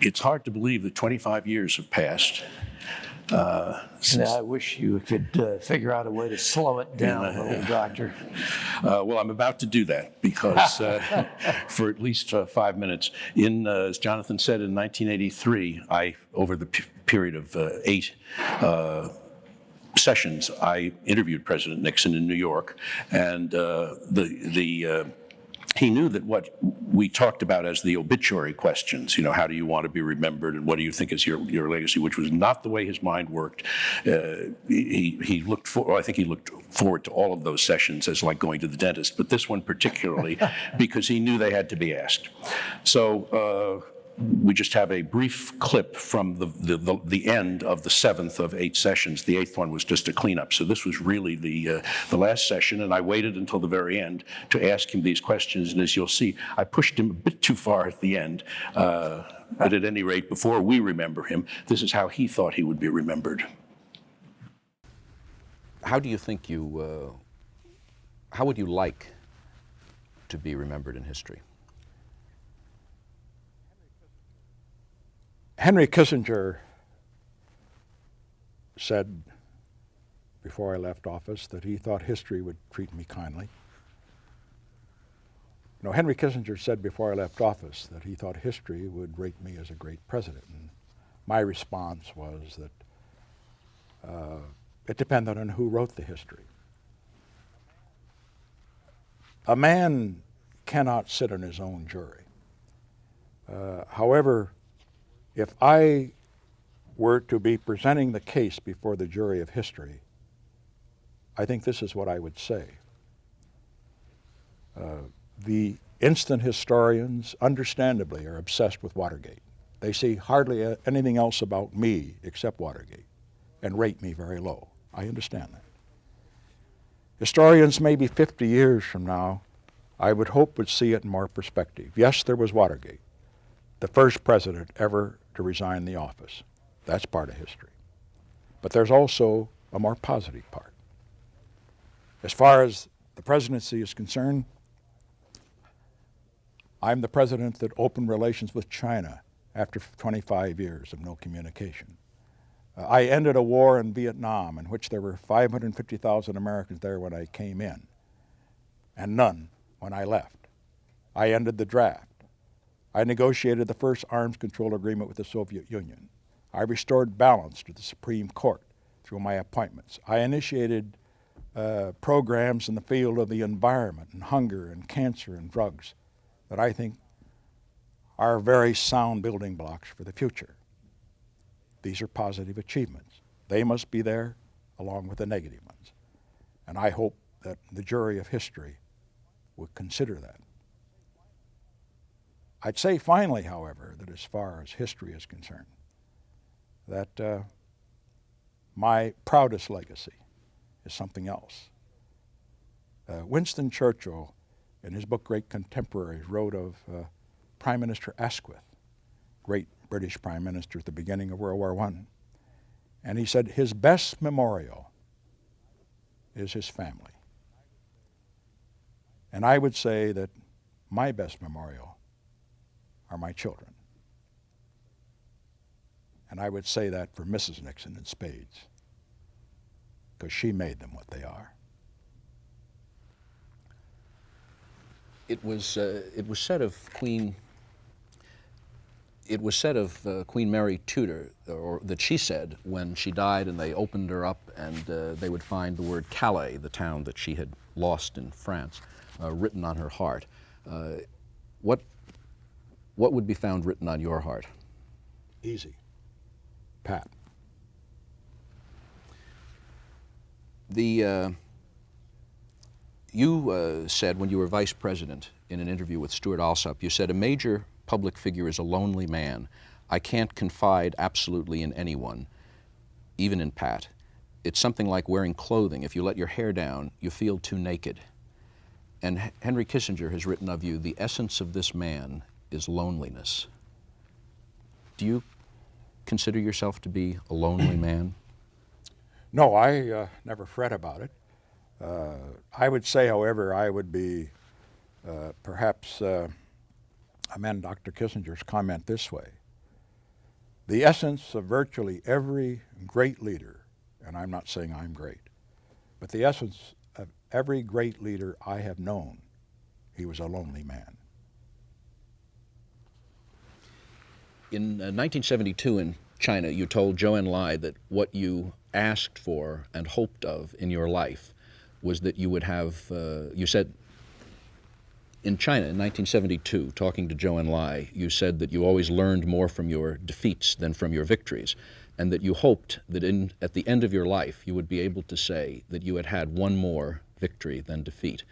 it's hard to believe that 25 years have passed. I wish you could figure out a way to slow it down a little, Doctor. Well, I'm about to do that because for at least 5 minutes. As Jonathan said, in 1983, over the period of 8 sessions, I interviewed President Nixon in New York, and he knew that what we talked about as the obituary questions, how do you want to be remembered and what do you think is your legacy, which was not the way his mind worked. I think he looked forward to all of those sessions as like going to the dentist, but this one particularly because he knew they had to be asked. So we just have a brief clip from the end of the 7th of 8 sessions. The 8th one was just a cleanup. So this was really the last session, and I waited until the very end to ask him these questions. And as you'll see, I pushed him a bit too far at the end. But at any rate, before we remember him, this is how he thought he would be remembered. How do you think how would you like to be remembered in history? Henry Kissinger said before I left office that he thought history would treat me kindly. No, Henry Kissinger said before I left office that he thought history would rate me as a great president. And my response was that it depended on who wrote the history. A man cannot sit on his own jury. However, if I were to be presenting the case before the jury of history, I think this is what I would say. The instant historians, understandably, are obsessed with Watergate. They see hardly anything else about me except Watergate and rate me very low. I understand that. Historians, maybe 50 years from now, I would hope would see it in more perspective. Yes, there was Watergate, the first president ever to resign the office. That's part of history. But there's also a more positive part. As far as the presidency is concerned, I'm the president that opened relations with China after 25 years of no communication. I ended a war in Vietnam in which there were 550,000 Americans there when I came in, and none when I left. I ended the draft. I negotiated the first arms control agreement with the Soviet Union. I restored balance to the Supreme Court through my appointments. I initiated programs in the field of the environment and hunger and cancer and drugs that I think are very sound building blocks for the future. These are positive achievements. They must be there along with the negative ones. And I hope that the jury of history would consider that. I'd say finally, however, that as far as history is concerned, that my proudest legacy is something else. Winston Churchill, in his book Great Contemporaries, wrote of Prime Minister Asquith, great British Prime Minister at the beginning of World War I. And he said his best memorial is his family. And I would say that my best memorial are my children. And I would say that for Mrs. Nixon in spades, because she made them what they are. It was said of Queen Mary Tudor, or that she said when she died and they opened her up and they would find the word Calais, the town that she had lost in France, written on her heart. What would be found written on your heart? Easy. Pat. You said when you were vice president in an interview with Stuart Alsop, you said, "A major public figure is a lonely man. I can't confide absolutely in anyone, even in Pat. It's something like wearing clothing. If you let your hair down, you feel too naked." And Henry Kissinger has written of you, "The essence of this man is loneliness." Do you consider yourself to be a lonely man? No, I never fret about it. I would say, however, I would be perhaps amend Dr. Kissinger's comment this way. The essence of virtually every great leader, and I'm not saying I'm great, but the essence of every great leader I have known, he was a lonely man. In 1972 in China, you told Zhou Enlai that what you asked for and hoped of in your life was that you would have, you said, in China in 1972, talking to Zhou Enlai, you said that you always learned more from your defeats than from your victories, and that you hoped that at the end of your life you would be able to say that you had had one more victory than defeat.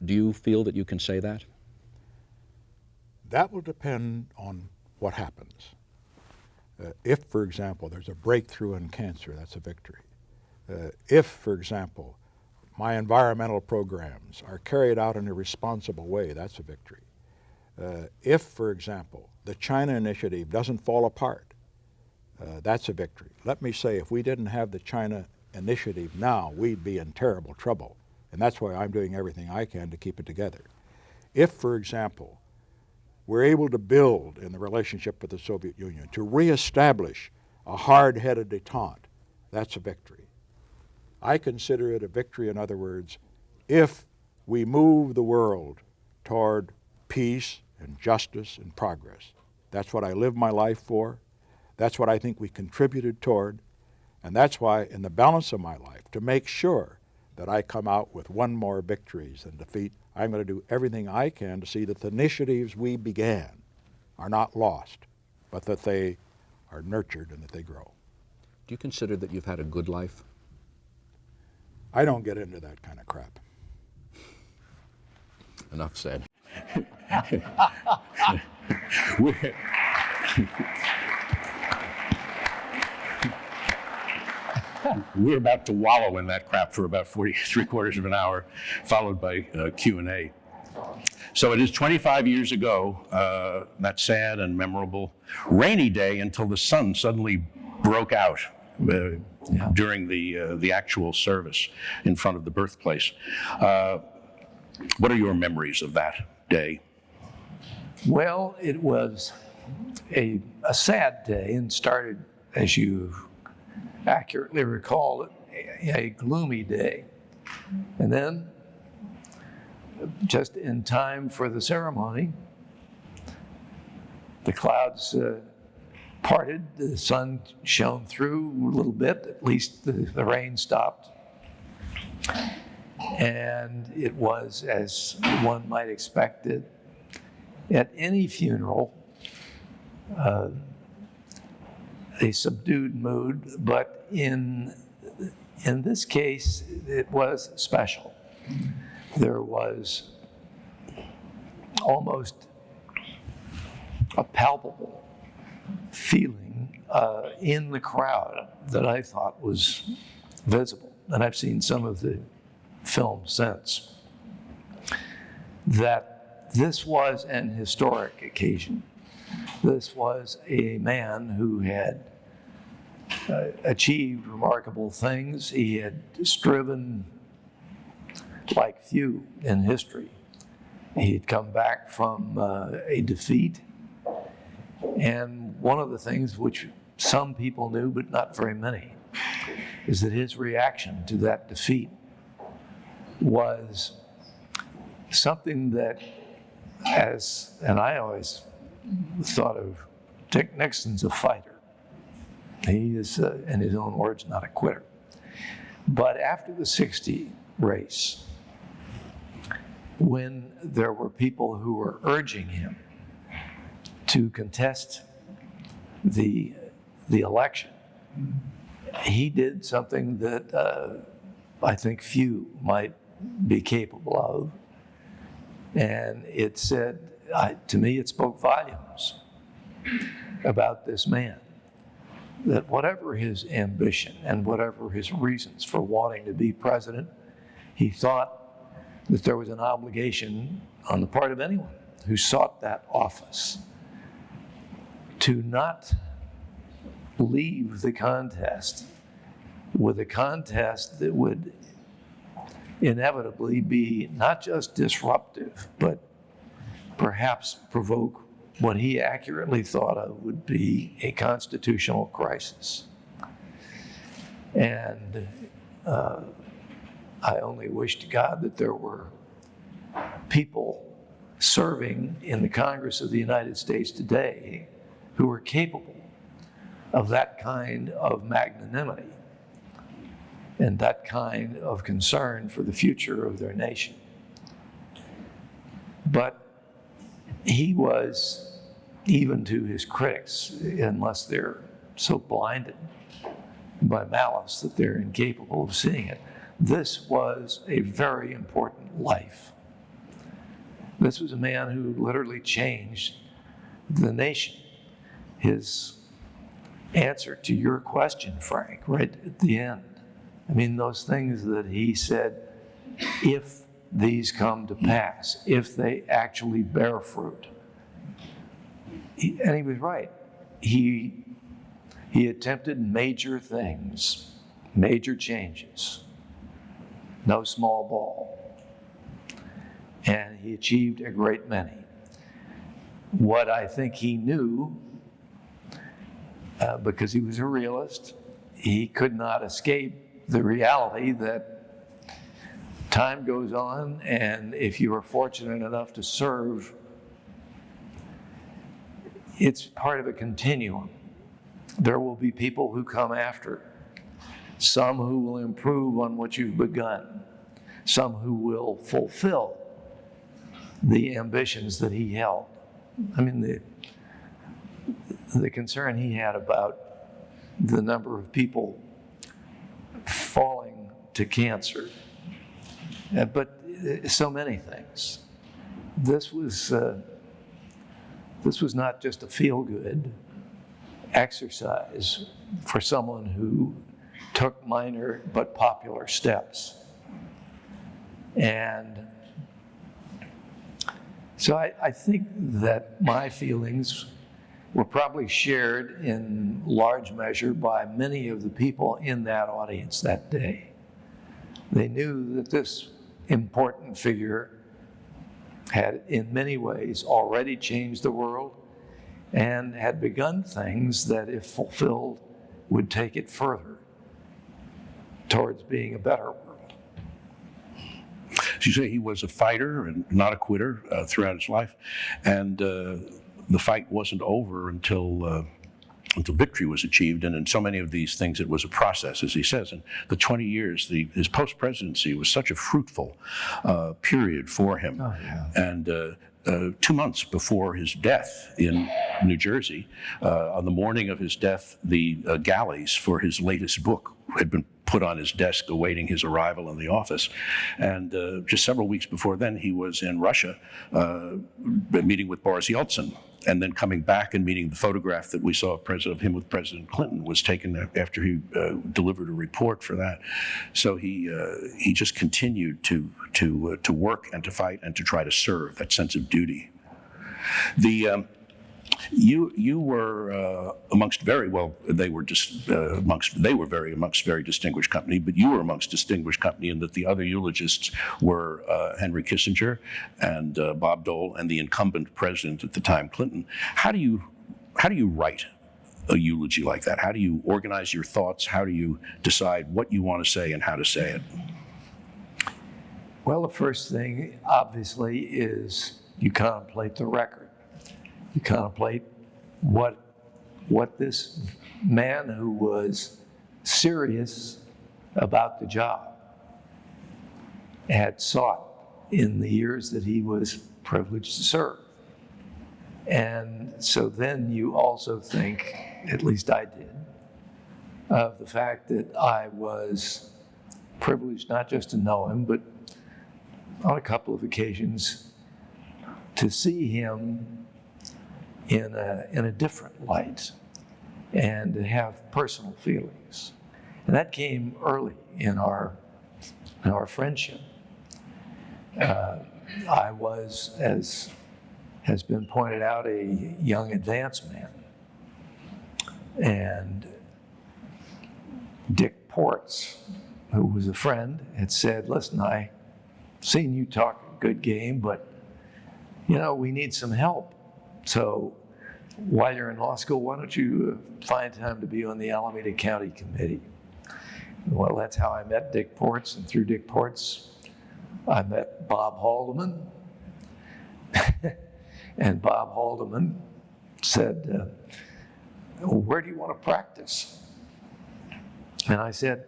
Do you feel that you can say that? That will depend on what happens. If, for example, there's a breakthrough in cancer, that's a victory. If, for example, my environmental programs are carried out in a responsible way, that's a victory. If, for example, the China initiative doesn't fall apart, that's a victory. Let me say, if we didn't have the China initiative now, we'd be in terrible trouble. And that's why I'm doing everything I can to keep it together. If, for example, we're able to build in the relationship with the Soviet Union, to reestablish a hard-headed détente, that's a victory. I consider it a victory, in other words, if we move the world toward peace and justice and progress. That's what I live my life for. That's what I think we contributed toward. And that's why, in the balance of my life, to make sure that I come out with one more victories than defeat, I'm going to do everything I can to see that the initiatives we began are not lost, but that they are nurtured and that they grow. Do you consider that you've had a good life? I don't get into that kind of crap. Enough said. We're about to wallow in that crap for about 3/4 of an hour, followed by Q&A. So it is 25 years ago, that sad and memorable rainy day until the sun suddenly broke out during the actual service in front of the birthplace. What are your memories of that day? Well, it was a sad day and started, as you accurately recall it, a gloomy day. And then, just in time for the ceremony, the clouds parted, the sun shone through a little bit, at least the rain stopped. And it was, as one might expect it, at any funeral, a subdued mood, but in this case, it was special. There was almost a palpable feeling in the crowd that I thought was visible, and I've seen some of the film since, that this was an historic occasion. This was a man who had achieved remarkable things. He had striven like few in history. He had come back from a defeat. And one of the things which some people knew, but not very many, is that his reaction to that defeat was something that, and I always thought of Dick Nixon's a fighter. He is, in his own words, not a quitter. But after the '60 race, when there were people who were urging him to contest the election, he did something that I think few might be capable of. And it said, to me, it spoke volumes about this man, that whatever his ambition and whatever his reasons for wanting to be president, he thought that there was an obligation on the part of anyone who sought that office to not leave the contest with a contest that would inevitably be not just disruptive, but perhaps provoke what he accurately thought of would be a constitutional crisis. And I only wish to God that there were people serving in the Congress of the United States today who were capable of that kind of magnanimity and that kind of concern for the future of their nation. But he was, even to his critics, unless they're so blinded by malice that they're incapable of seeing it, this was a very important life. This was a man who literally changed the nation. His answer to your question, Frank, right at the end, I mean, those things that he said, if these come to pass, if they actually bear fruit. And he was right. He attempted major things, major changes, no small ball. And he achieved a great many. What I think he knew, because he was a realist, he could not escape the reality that time goes on, and if you are fortunate enough to serve, it's part of a continuum. There will be people who come after, some who will improve on what you've begun, some who will fulfill the ambitions that he held. I mean, the concern he had about the number of people falling to cancer, but so many things. This was not just a feel-good exercise for someone who took minor but popular steps. And so I think that my feelings were probably shared in large measure by many of the people in that audience that day. They knew that this important figure had in many ways already changed the world and had begun things that, if fulfilled, would take it further towards being a better world. As you say, he was a fighter and not a quitter throughout his life, and the fight wasn't over until victory was achieved. And in so many of these things, it was a process, as he says. And the 20 years, his post-presidency was such a fruitful period for him. Oh, yeah. And 2 months before his death in New Jersey, on the morning of his death, the galleys for his latest book had been put on his desk awaiting his arrival in the office. And just several weeks before then, he was in Russia meeting with Boris Yeltsin. And then coming back and meeting, the photograph that we saw of him with President Clinton was taken after he delivered a report for that. So he just continued to work and to fight and to try to serve, that sense of duty. You were amongst very distinguished company, but you were amongst distinguished company in that the other eulogists were Henry Kissinger and Bob Dole and the incumbent president at the time, Clinton. How do you write a eulogy like that? How do you organize your thoughts? How do you decide what you want to say and how to say it? Well, the first thing, obviously, is you contemplate the record. You contemplate what this man who was serious about the job had sought in the years that he was privileged to serve. And so then you also think, at least I did, of the fact that I was privileged not just to know him, but on a couple of occasions to see him in a different light and to have personal feelings. And that came early in our friendship. I was, as has been pointed out, a young advance man. And Dick Ports, who was a friend, had said, listen, I seen you talk a good game, but we need some help So while you're in law school, why don't you find time to be on the Alameda County Committee? Well, that's how I met Dick Ports, and through Dick Ports, I met Bob Haldeman. And Bob Haldeman said, where do you want to practice? And I said,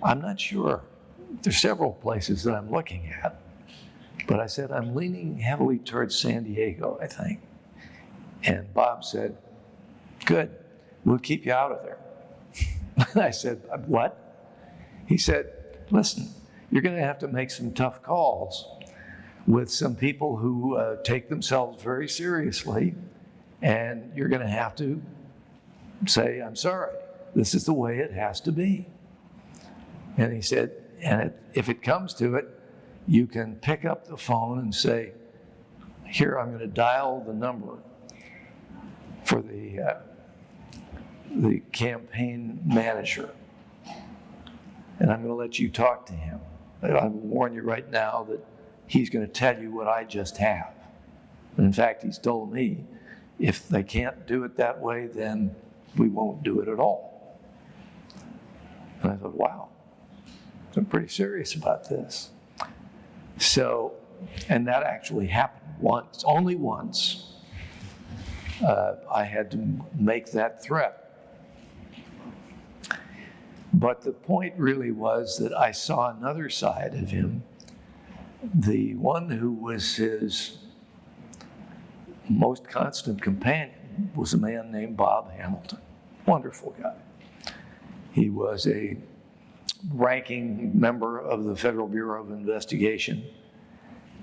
I'm not sure. There's several places that I'm looking at. But I said, I'm leaning heavily towards San Diego, I think. And Bob said, good, we'll keep you out of there. I said, what? He said, listen, you're going to have to make some tough calls with some people who take themselves very seriously, and you're going to have to say, I'm sorry, this is the way it has to be. And he said, and if it comes to it, you can pick up the phone and say, here, I'm going to dial the number for the campaign manager, and I'm going to let you talk to him. I warn you right now that he's going to tell you what I just have. And in fact, he's told me, if they can't do it that way, then we won't do it at all. And I thought, wow, I'm pretty serious about this. So, and that actually happened once, only once. I had to make that threat. But the point really was that I saw another side of him. The one who was his most constant companion was a man named Bob Hamilton. Wonderful guy. He was a ranking member of the Federal Bureau of Investigation.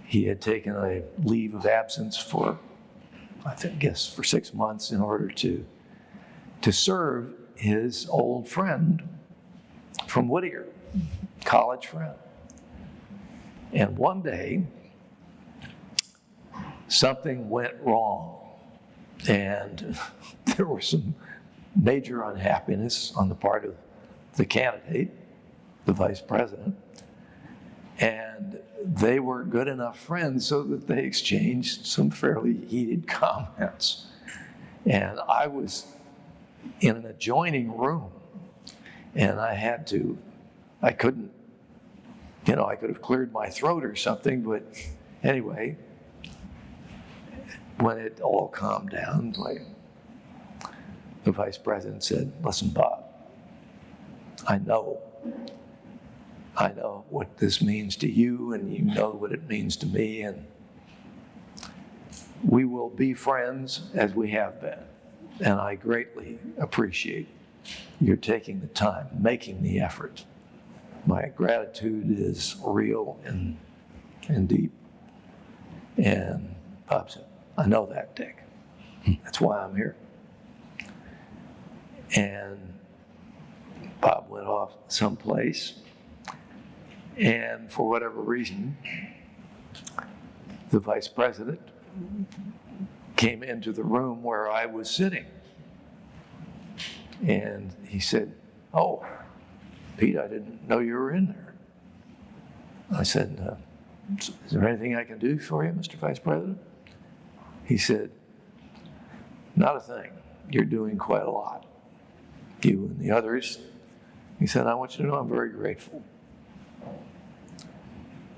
He had taken a leave of absence for, I guess, for 6 months in order to serve his old friend from Whittier, college friend. And one day, something went wrong, and there was some major unhappiness on the part of the candidate, the vice president, and they were good enough friends so that they exchanged some fairly heated comments. And I was in an adjoining room, and I couldn't, I could have cleared my throat or something, but anyway, when it all calmed down, the vice president said, listen, Bob, I know what this means to you, and you know what it means to me, and we will be friends as we have been. And I greatly appreciate your taking the time, making the effort. My gratitude is real and deep. And Bob said, I know that, Dick. That's why I'm here. And Bob went off someplace, and for whatever reason, the vice president came into the room where I was sitting. And he said, oh, Pete, I didn't know you were in there. I said, is there anything I can do for you, Mr. Vice President? He said, not a thing. You're doing quite a lot. You and the others. He said, I want you to know I'm very grateful.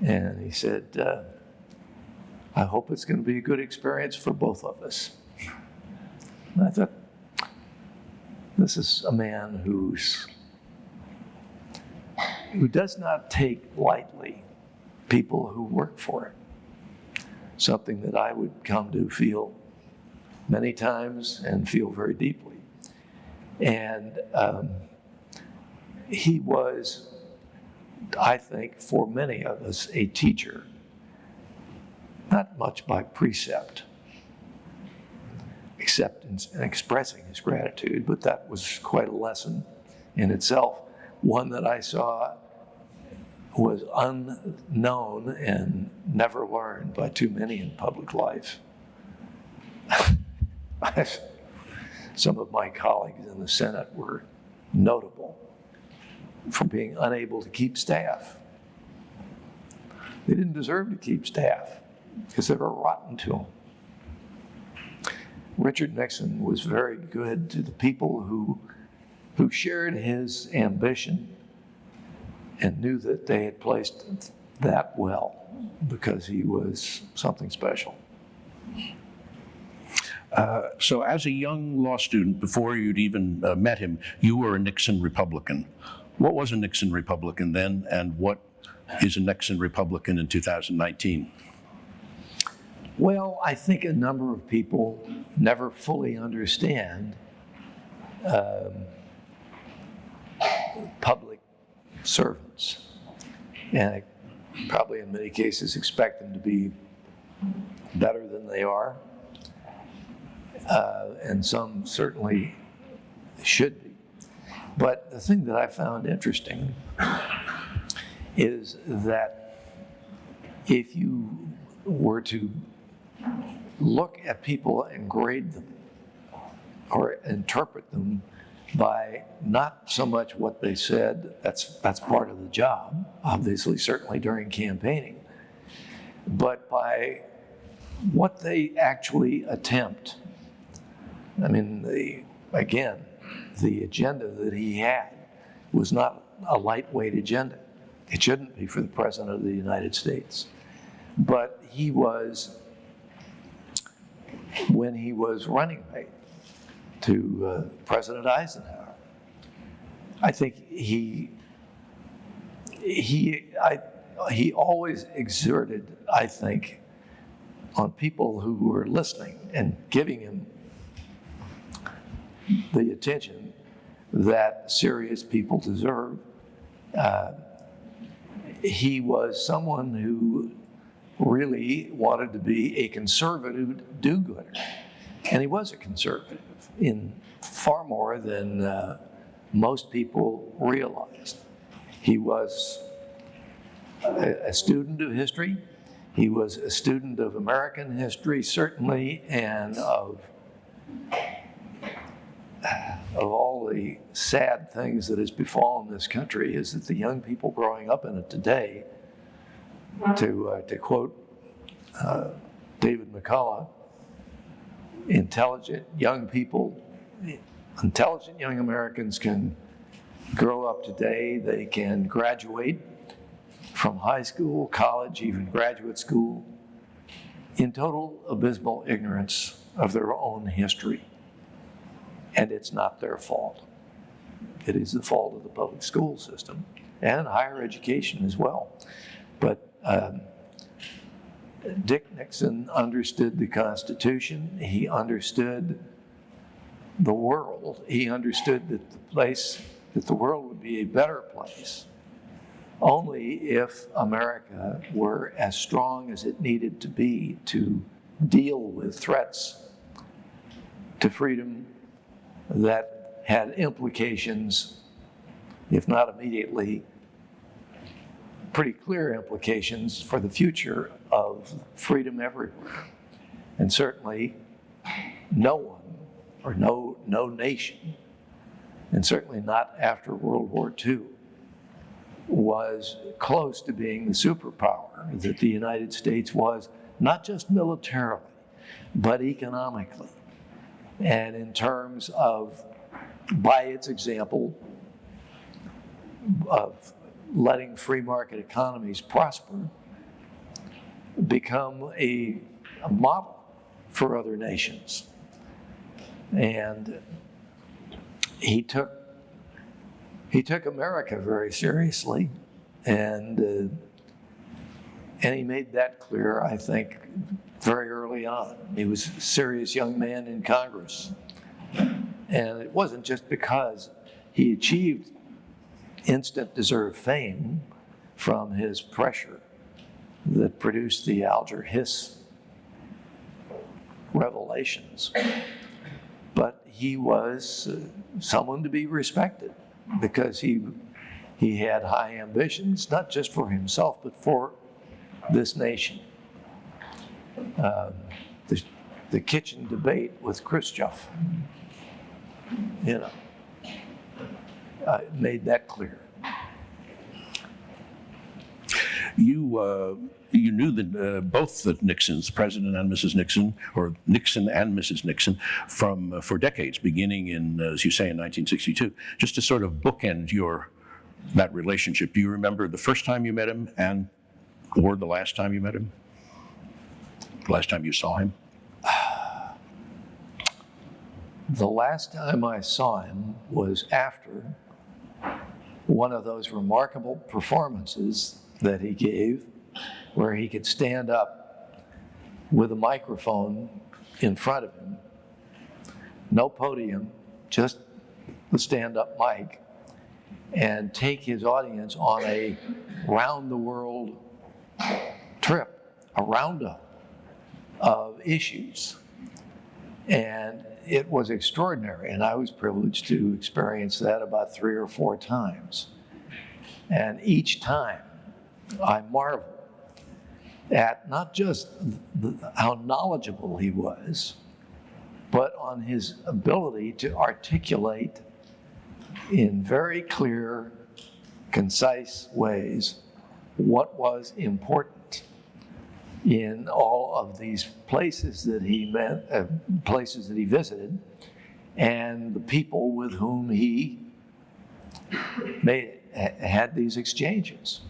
And he said, I hope it's going to be a good experience for both of us. And I thought, this is a man who does not take lightly people who work for him. Something that I would come to feel many times and feel very deeply. And he was, I think, for many of us, a teacher, not much by precept, except in expressing his gratitude, but that was quite a lesson in itself, one that I saw was unknown and never learned by too many in public life. Some of my colleagues in the Senate were notable for being unable to keep staff. They didn't deserve to keep staff because they were rotten to them. Richard Nixon was very good to the people who shared his ambition and knew that they had placed that well, because he was something special. So as a young law student, before you'd even met him, you were a Nixon Republican. What was a Nixon Republican then, and what is a Nixon Republican in 2019? Well, I think a number of people never fully understand public servants, and I probably in many cases expect them to be better than they are, and some certainly should be. But the thing that I found interesting is that if you were to look at people and grade them or interpret them by not so much what they said, that's part of the job, obviously, certainly during campaigning, but by what they actually attempt. I mean, again, the agenda that he had was not a lightweight agenda. It shouldn't be for the President of the United States. But he was, when he was running mate to President Eisenhower, I think he always exerted, I think, on people who were listening and giving him the attention that serious people deserve. He was someone who really wanted to be a conservative do-gooder. And he was a conservative in far more than most people realized. He was a student of history. He was a student of American history, certainly, and of all the sad things that has befallen this country is that the young people growing up in it today, to quote David McCullough, intelligent young Americans can grow up today, they can graduate from high school, college, even graduate school, in total abysmal ignorance of their own history. And it's not their fault. It is the fault of the public school system and higher education as well. But Dick Nixon understood the Constitution. He understood the world. He understood that the world would be a better place only if America were as strong as it needed to be to deal with threats to freedom that had implications, if not immediately, pretty clear implications for the future of freedom everywhere. And certainly no one, or no nation, and certainly not after World War II, was close to being the superpower that the United States was, not just militarily, but economically. And in terms of, by its example, of letting free market economies prosper, become a model for other nations. And he took America very seriously, and he made that clear, I think, very early on. He was a serious young man in Congress. And it wasn't just because he achieved instant deserved fame from his pressure that produced the Alger Hiss revelations, but he was someone to be respected because he had high ambitions, not just for himself, but for this nation. The kitchen debate with Khrushchev, made that clear. You knew that both the Nixons, President and Mrs. Nixon, or Nixon and Mrs. Nixon, for decades, beginning in, as you say, in 1962. Just to sort of bookend that relationship, do you remember the first time you met him or the last time you met him? The last time you saw him? The last time I saw him was after one of those remarkable performances that he gave, where he could stand up with a microphone in front of him, no podium, just the stand-up mic, and take his audience on a round-the-world trip, a roundup of issues. And it was extraordinary, and I was privileged to experience that about 3 or 4 times. And each time, I marveled at not just how knowledgeable he was, but on his ability to articulate in very clear, concise ways what was important in all of these places that he places that he visited, and the people with whom he had these exchanges.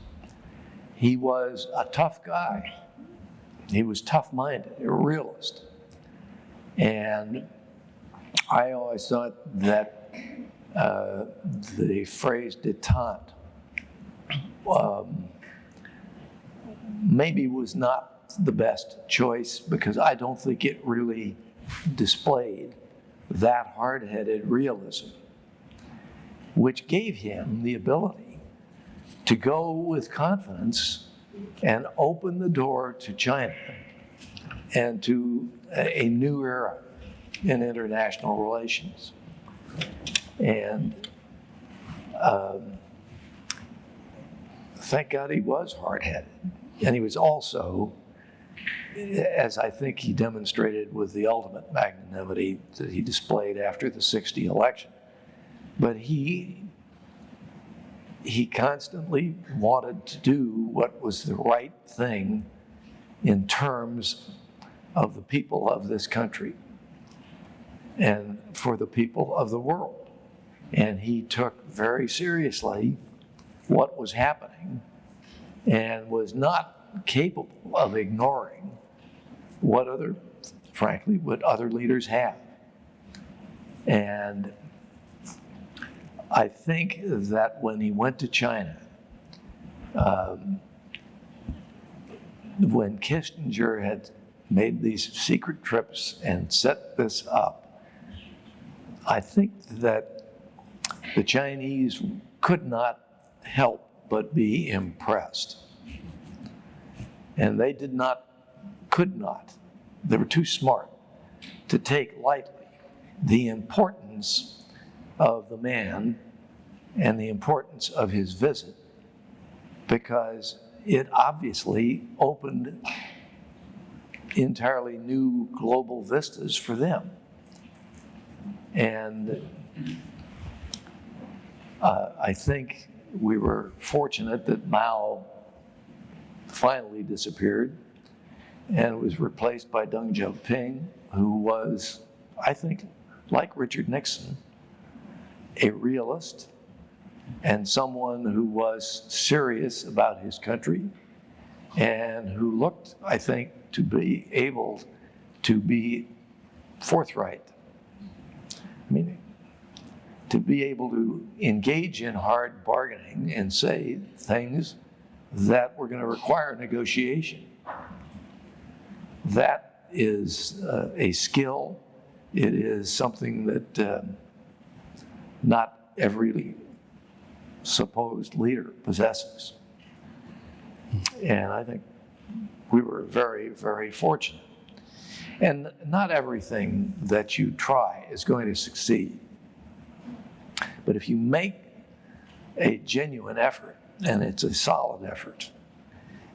He was a tough guy. He was tough-minded, a realist. And I always thought that the phrase détente maybe was not the best choice, because I don't think it really displayed that hard-headed realism, which gave him the ability to go with confidence and open the door to China and to a new era in international relations. And thank God he was hard-headed. And he was also, as I think he demonstrated with the ultimate magnanimity that he displayed after the '60 election, but he constantly wanted to do what was the right thing in terms of the people of this country and for the people of the world. And he took very seriously what was happening and was not capable of ignoring what other leaders have. And I think that when he went to China, when Kissinger had made these secret trips and set this up, I think that the Chinese could not help but be impressed. And they could not, they were too smart to take lightly the importance of the man and the importance of his visit, because it obviously opened entirely new global vistas for them. And I think we were fortunate that Mao finally disappeared and was replaced by Deng Xiaoping, who was, I think, like Richard Nixon, a realist and someone who was serious about his country and who looked, I think, to be able to be forthright. I mean, to be able to engage in hard bargaining and say things that were going to require negotiation. That is a skill. It is something that not every supposed leader possesses. And I think we were very, very fortunate. And not everything that you try is going to succeed. But if you make a genuine effort, and it's a solid effort,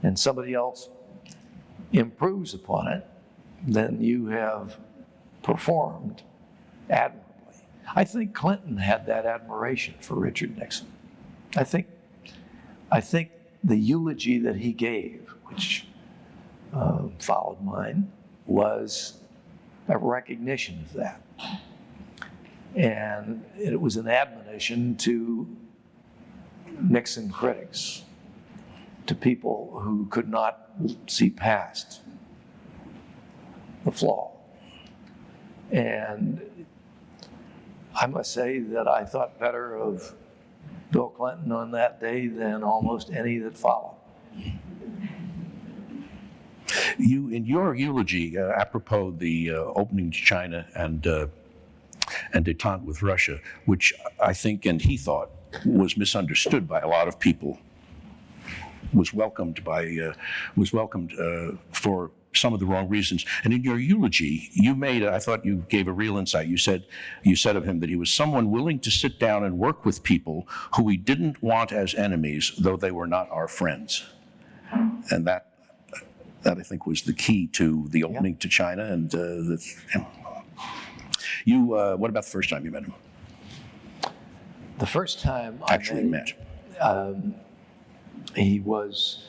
and somebody else improves upon it, then you have performed admirably. I think Clinton had that admiration for Richard Nixon. I think the eulogy that he gave, which followed mine, was a recognition of that. And it was an admonition to Nixon critics, to people who could not see past the flaw. And I must say that I thought better of Bill Clinton on that day than almost any that followed. You, in your eulogy, apropos the opening to China and détente with Russia, which I think, and he thought, was misunderstood by a lot of people, was welcomed for some of the wrong reasons. And in your eulogy, I thought you gave a real insight. You said of him that he was someone willing to sit down and work with people who we didn't want as enemies, though they were not our friends. And that I think was the key to the opening to China. And what about the first time you met him? The first time Actually met. He was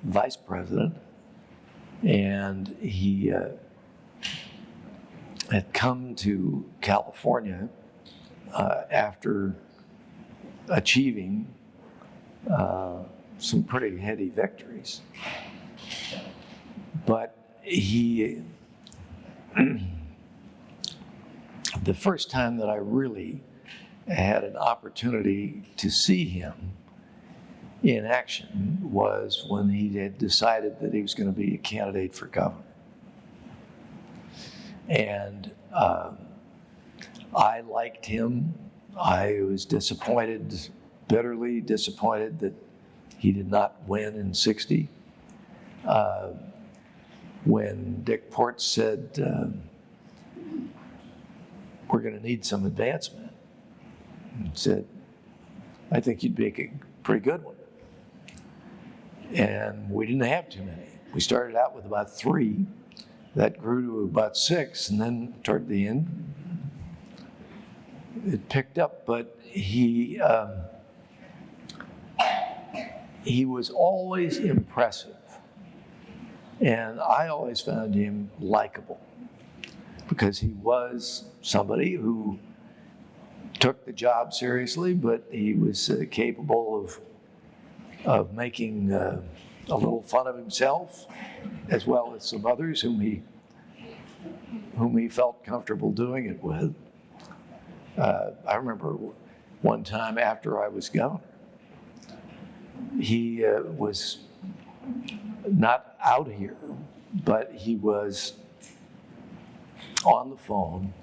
vice president, and he had come to California after achieving some pretty heady victories. But the first time that I really had an opportunity to see him in action was when he had decided that he was going to be a candidate for governor. And I liked him. I was bitterly disappointed that he did not win in '60. When Dick Ports said, we're going to need some advancement, and said, I think you'd make a pretty good one. And we didn't have too many. We started out with about 3. That grew to about 6, and then toward the end, it picked up. But he was always impressive, and I always found him likable, because he was somebody who took the job seriously, but he was capable of making a little fun of himself, as well as some others whom he felt comfortable doing it with. I remember one time after I was governor, he was not out here, but he was on the phone,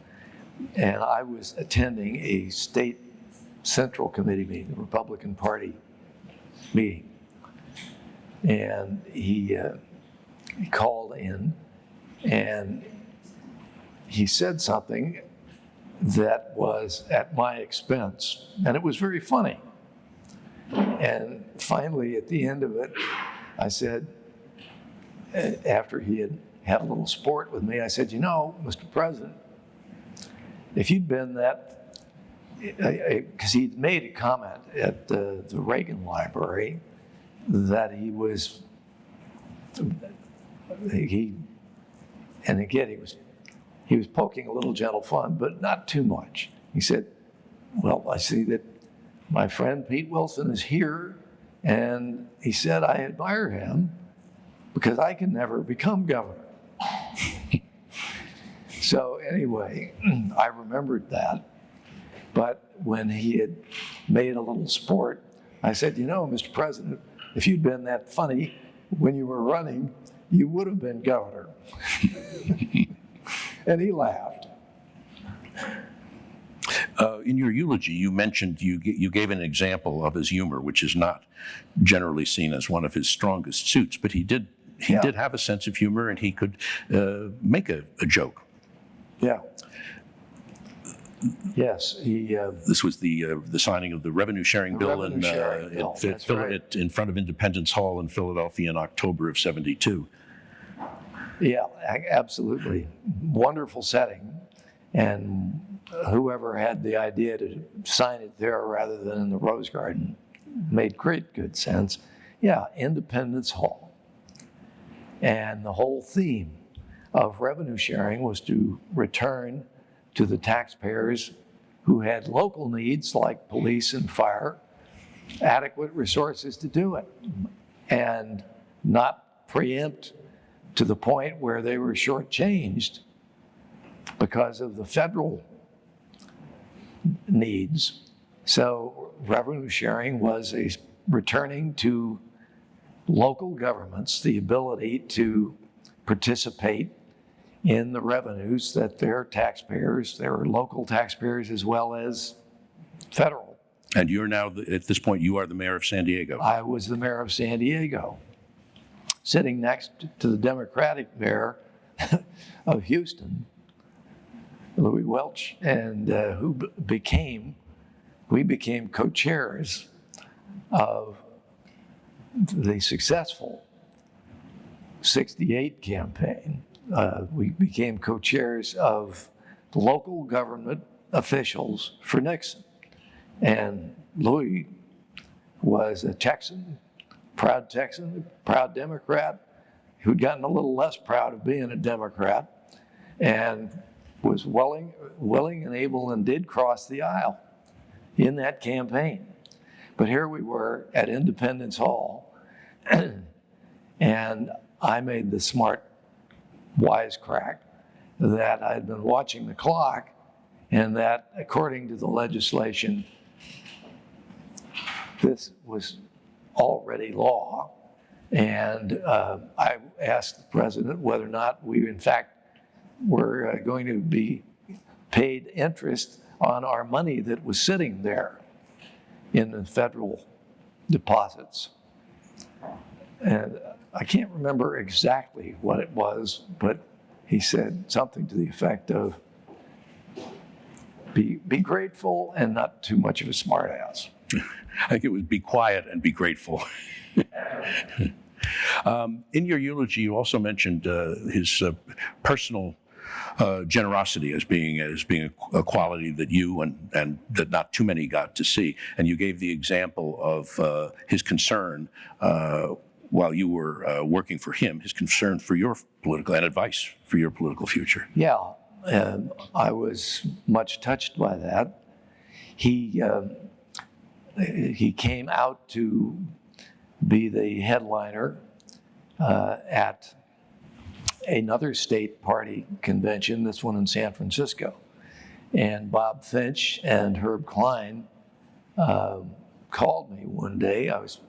and I was attending a state central committee meeting, the Republican Party meeting. And he called in, and he said something that was at my expense, and it was very funny. And finally, at the end of it, I said, after he had a little sport with me, I said, you know, Mr. President, if you'd been that, because he'd made a comment at the Reagan Library that he was poking a little gentle fun, but not too much. He said, well, I see that my friend Pete Wilson is here, and he said I admire him because I can never become governor. So anyway, I remembered that. But when he had made a little sport, I said, you know, Mr. President, if you'd been that funny when you were running, you would have been governor. And he laughed. In your eulogy, you mentioned, you gave an example of his humor, which is not generally seen as one of his strongest suits, but he did have a sense of humor, and he could make a joke. Yeah. Yes, This was the signing of the revenue sharing bill in front of Independence Hall in Philadelphia in October of '72. Yeah, absolutely. Wonderful setting. And whoever had the idea to sign it there rather than in the Rose Garden made great good sense. Yeah, Independence Hall. And the whole theme of revenue sharing was to return to the taxpayers who had local needs like police and fire adequate resources to do it, and not preempt to the point where they were shortchanged because of the federal needs. So revenue sharing was a returning to local governments the ability to participate in the revenues that their taxpayers, their local taxpayers as well as federal. And you're now, at this point, you are the mayor of San Diego. I was the mayor of San Diego, sitting next to the Democratic mayor of Houston, Louis Welch, and we became co-chairs of the successful 68 campaign. We became co-chairs of local government officials for Nixon. And Louis was a Texan, proud Democrat, who'd gotten a little less proud of being a Democrat, and was willing and able and did cross the aisle in that campaign. But here we were at Independence Hall, and I made the smart wisecrack that I'd been watching the clock, and that according to the legislation, this was already law. And I asked the president whether or not we, in fact, were going to be paid interest on our money that was sitting there in the federal deposits. And I can't remember exactly what it was, but he said something to the effect of, be grateful and not too much of a smartass. I think it was be quiet and be grateful. In your eulogy, you also mentioned his personal generosity as being a quality that you and that not too many got to see. And you gave the example of his concern while you were working for him, his concern for your political and advice for your political future. Yeah, and I was much touched by that. He came out to be the headliner at another state party convention, this one in San Francisco. And Bob Finch and Herb Klein called me one day. I was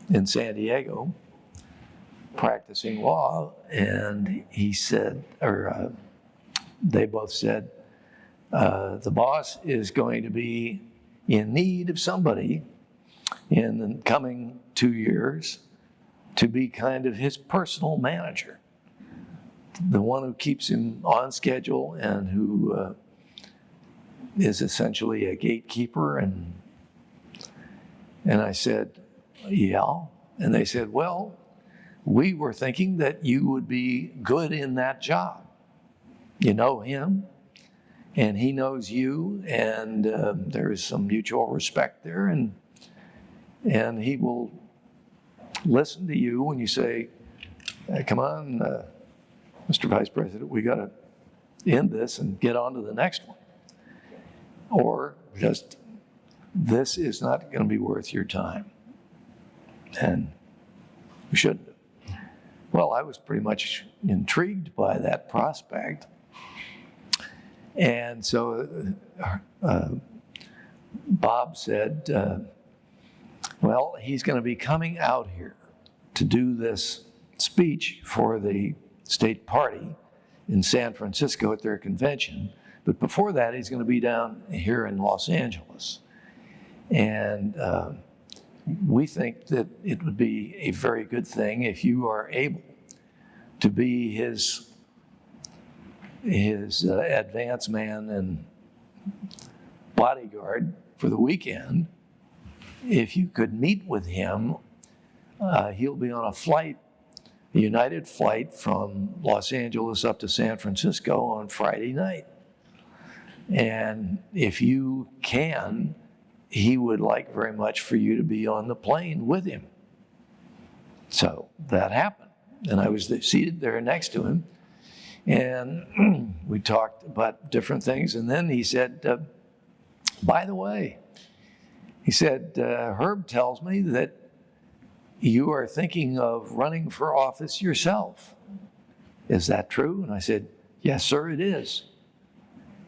in San Diego practicing law, and he said, or they both said, the boss is going to be in need of somebody in the coming 2 years to be kind of his personal manager, the one who keeps him on schedule and who is essentially a gatekeeper. And I said, yeah. And they said, well, we were thinking that you would be good in that job. You know him, and he knows you, and there is some mutual respect there, and he will listen to you when you say, hey, come on, Mr. Vice President, we got to end this and get on to the next one. Or just, this is not going to be worth your time. And we shouldn't have. Well, I was pretty much intrigued by that prospect. And so Bob said, well, he's going to be coming out here to do this speech for the state party in San Francisco at their convention. But before that, he's going to be down here in Los Angeles. And we think that it would be a very good thing if you are able to be his advance man and bodyguard for the weekend. If you could meet with him, he'll be on a United flight from Los Angeles up to San Francisco on Friday night. And if you can, he would like very much for you to be on the plane with him. So that happened. And I was seated there next to him. And we talked about different things. And then he said, by the way, he said, Herb tells me that you are thinking of running for office yourself. Is that true? And I said, yes, sir, it is.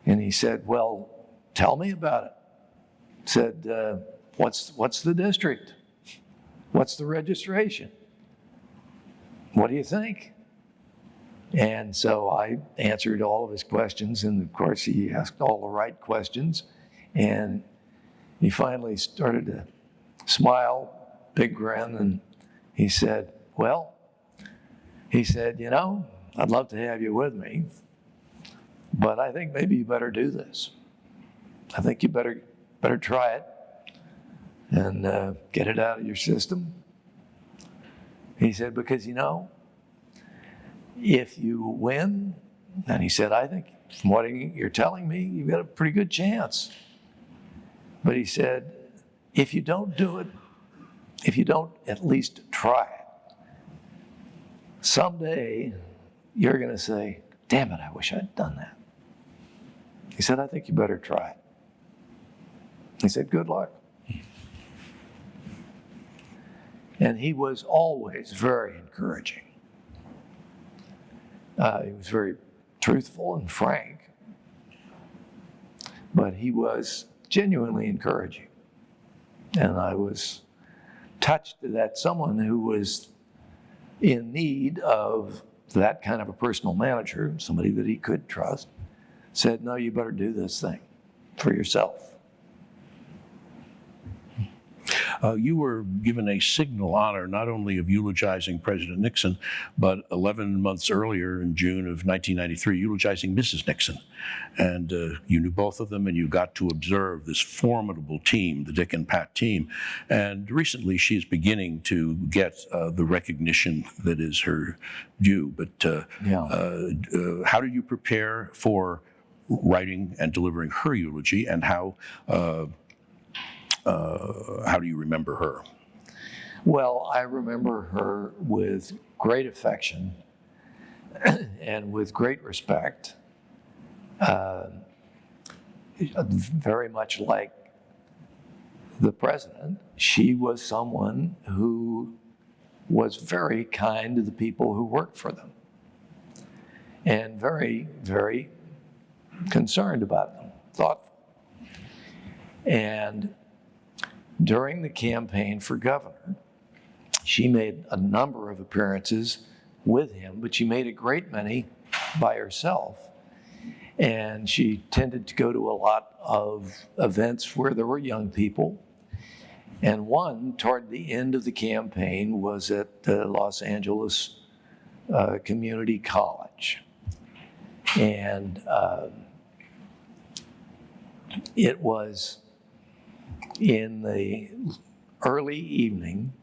And he said, well, tell me about it. Said, what's the district? What's the registration? What do you think? And so I answered all of his questions, and of course he asked all the right questions. And he finally started to smile, big grin, and he said, well, he said, you know, I'd love to have you with me, but I think maybe you better do this. I think you better try it and get it out of your system. He said, because, you know, if you win, and he said, I think from what you're telling me, you've got a pretty good chance. But he said, if you don't do it, if you don't at least try it, someday you're going to say, damn it, I wish I'd done that. He said, I think you better try it. He said, good luck. And he was always very encouraging. He was very truthful and frank, but he was genuinely encouraging. And I was touched that someone who was in need of that kind of a personal manager, somebody that he could trust, said, no, you better do this thing for yourself. You were given a signal honor not only of eulogizing President Nixon, but 11 months earlier in June of 1993, eulogizing Mrs. Nixon. And you knew both of them, and you got to observe this formidable team, the Dick and Pat team. And recently she's beginning to get the recognition that is her due. But how did you prepare for writing and delivering her eulogy, and how do you remember her? Well, I remember her with great affection and with great respect, very much like the president. She was someone who was very kind to the people who worked for them and very, very concerned about them, thoughtful. And during the campaign for governor, she made a number of appearances with him, but she made a great many by herself. And she tended to go to a lot of events where there were young people. And one, toward the end of the campaign, was at Los Angeles Community College. And it was in the early evening,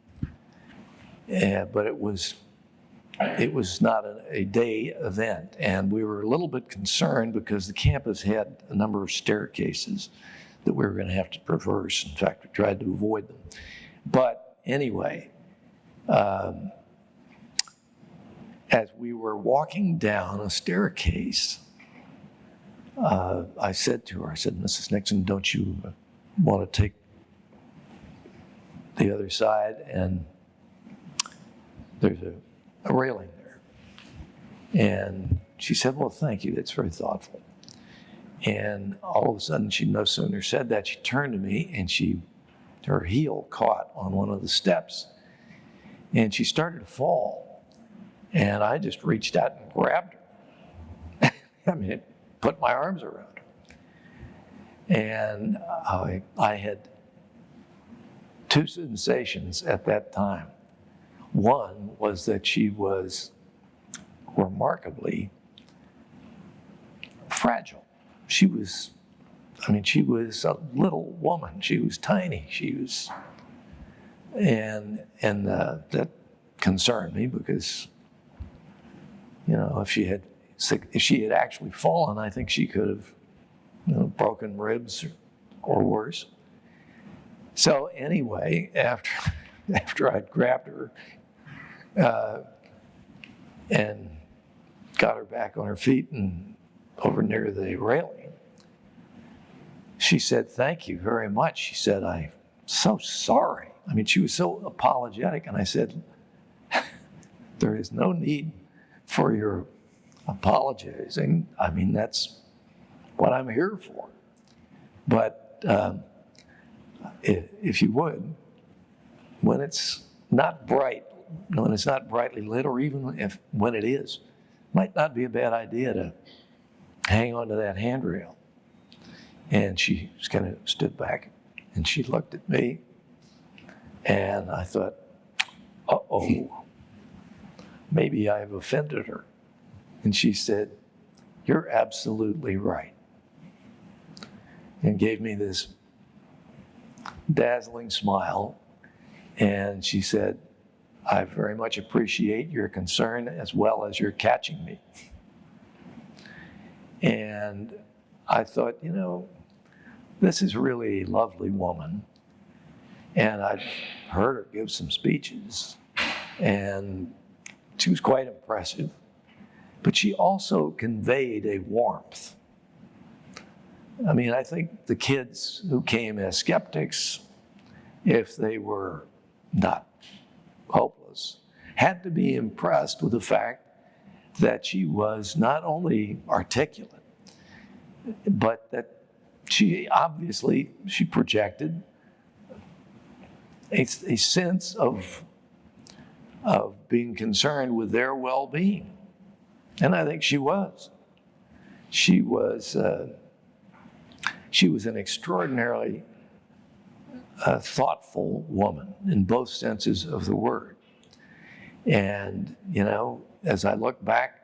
but it was not a day event, and we were a little bit concerned because the campus had a number of staircases that we were going to have to traverse. In fact, we tried to avoid them. But anyway, as we were walking down a staircase, I said to her, I said, Mrs. Nixon, don't you want to take the other side? And there's a railing there. And she said, well, thank you, that's very thoughtful. And all of a sudden, she no sooner said that, she turned to me and her heel caught on one of the steps. And she started to fall. And I just reached out and grabbed her. I mean, it put my arms around her. And I had two sensations at that time. One was that she was remarkably fragile. She was a little woman. She was tiny. And that concerned me because, you know, if she had actually fallen, I think she could have broken ribs or worse. So anyway, after I'd grabbed her and got her back on her feet and over near the railing, she said, "Thank you very much." She said, "I'm so sorry." I mean, she was so apologetic. And I said, "There is no need for your apologizing. I mean, that's what I'm here for. But if you would, when it's not bright, when it's not brightly lit, or even when it is, might not be a bad idea to hang onto that handrail." And she just kind of stood back and she looked at me, and I thought, uh-oh, maybe I've offended her. And she said, "You're absolutely right," and gave me this dazzling smile. And she said, "I very much appreciate your concern as well as your catching me." And I thought, this is really a lovely woman. And I'd heard her give some speeches, and she was quite impressive. But she also conveyed a warmth. I mean, I think the kids who came as skeptics, if they were not hopeless, had to be impressed with the fact that she was not only articulate, but that she projected a sense of being concerned with their well-being. And I think she was. She was an extraordinarily thoughtful woman in both senses of the word. And, as I look back,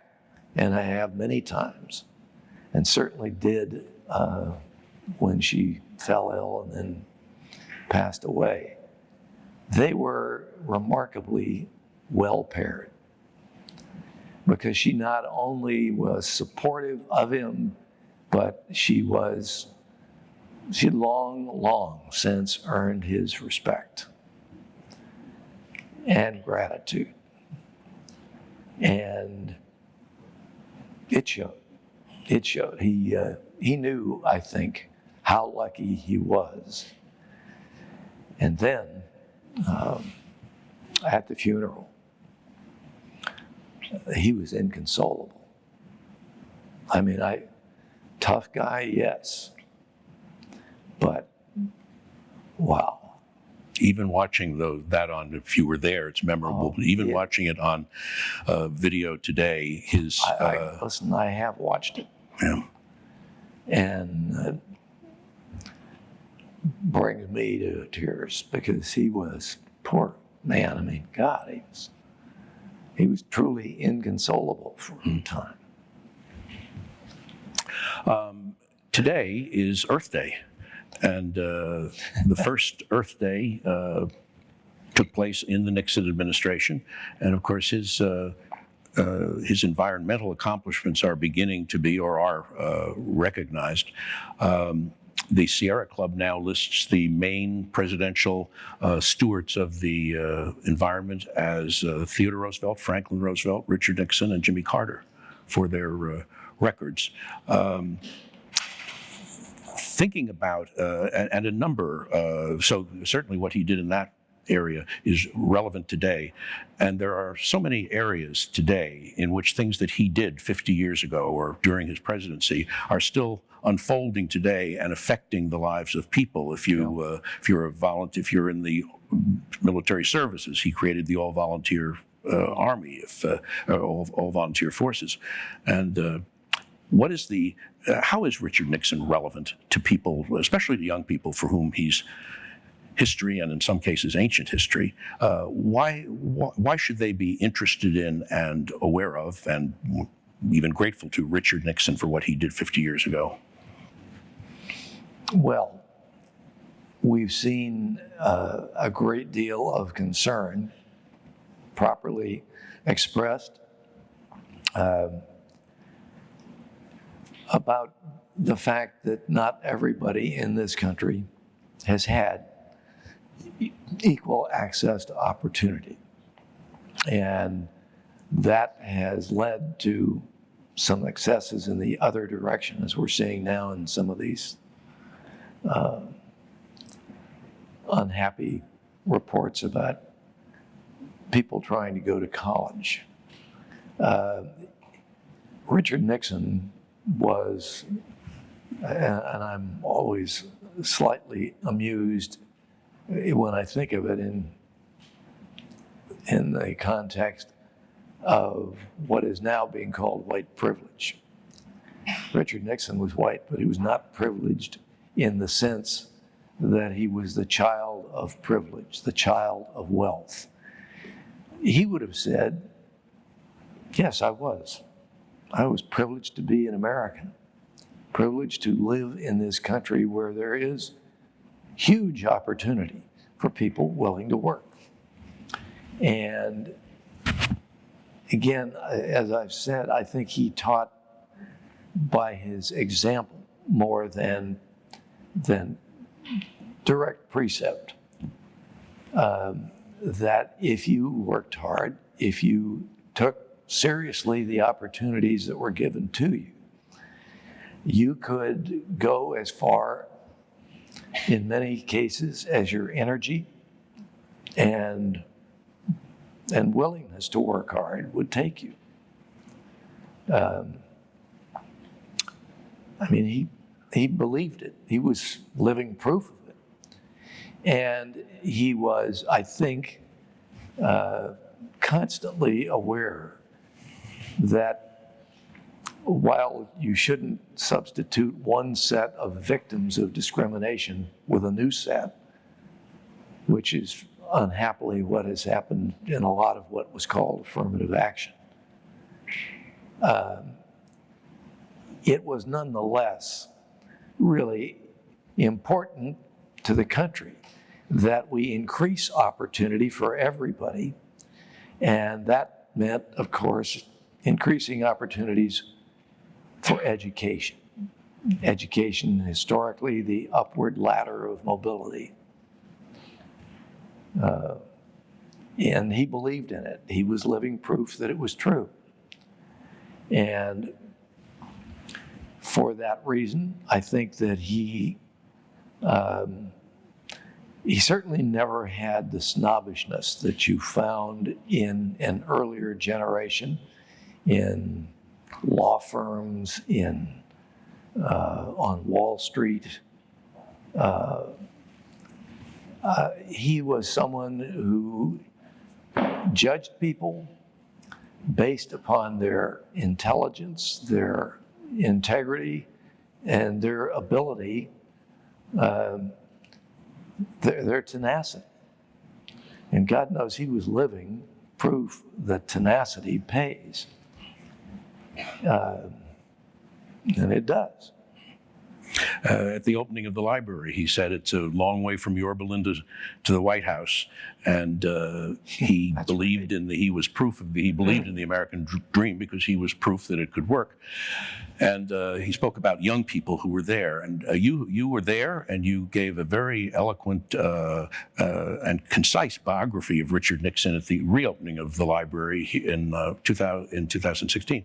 and I have many times, and certainly did when she fell ill and then passed away, they were remarkably well paired. Because she not only was supportive of him, but she had long since earned his respect and gratitude. And it showed. It showed. He knew, I think, how lucky he was. And then, at the funeral, he was inconsolable. I mean, tough guy, yes. But, wow. Even watching that on, if you were there, it's memorable. Even watching it on video today, his... Listen, I have watched it. Yeah. And brings me to tears, because he was, poor man, I mean, God, he was truly inconsolable for a time. Today is Earth Day, and the first Earth Day took place in the Nixon administration, and of course his environmental accomplishments are beginning to be, or are recognized. The Sierra Club now lists the main presidential stewards of the environment as Theodore Roosevelt, Franklin Roosevelt, Richard Nixon, and Jimmy Carter for their records. Thinking about, and a number, so certainly what he did in that area is relevant today. And there are so many areas today in which things that he did 50 years ago or during his presidency are still unfolding today and affecting the lives of people. If you're a volunteer, if you're in the military services, he created the all-volunteer army, all volunteer forces. And how is Richard Nixon relevant to people, especially to young people for whom he's history, and in some cases ancient history? Why should they be interested in and aware of and even grateful to Richard Nixon for what he did 50 years ago? Well, we've seen a great deal of concern properly expressed about the fact that not everybody in this country has had equal access to opportunity. And that has led to some excesses in the other direction, as we're seeing now in some of these unhappy reports about people trying to go to college. Richard Nixon was, and I'm always slightly amused when I think of it in the context of what is now being called white privilege. Richard Nixon was white, but he was not privileged in the sense that he was the child of privilege, the child of wealth. He would have said, yes, I was. I was privileged to be an American, privileged to live in this country where there is huge opportunity for people willing to work. And again, as I've said, I think he taught by his example more than direct precept. That if you worked hard, if you took seriously the opportunities that were given to you, you could go as far, in many cases, as your energy and willingness to work hard would take you. I mean, he believed it. He was living proof of it. And he was, I think, constantly aware that while you shouldn't substitute one set of victims of discrimination with a new set, which is unhappily what has happened in a lot of what was called affirmative action, it was nonetheless really important to the country that we increase opportunity for everybody. And that meant, of course, increasing opportunities for education. Education, historically, the upward ladder of mobility. And he believed in it. He was living proof that it was true. And for that reason, I think that he certainly never had the snobbishness that you found in an earlier generation, in law firms, on Wall Street. He was someone who judged people based upon their intelligence, their integrity, and their ability, their tenacity. And God knows he was living proof that tenacity pays. And it does. At the opening of the library, he said it's a long way from Yorba Linda to the White House, and he believed in he believed in the American dream because he was proof that it could work. And he spoke about young people who were there, and you were there, and you gave a very eloquent and concise biography of Richard Nixon at the reopening of the library in 2016.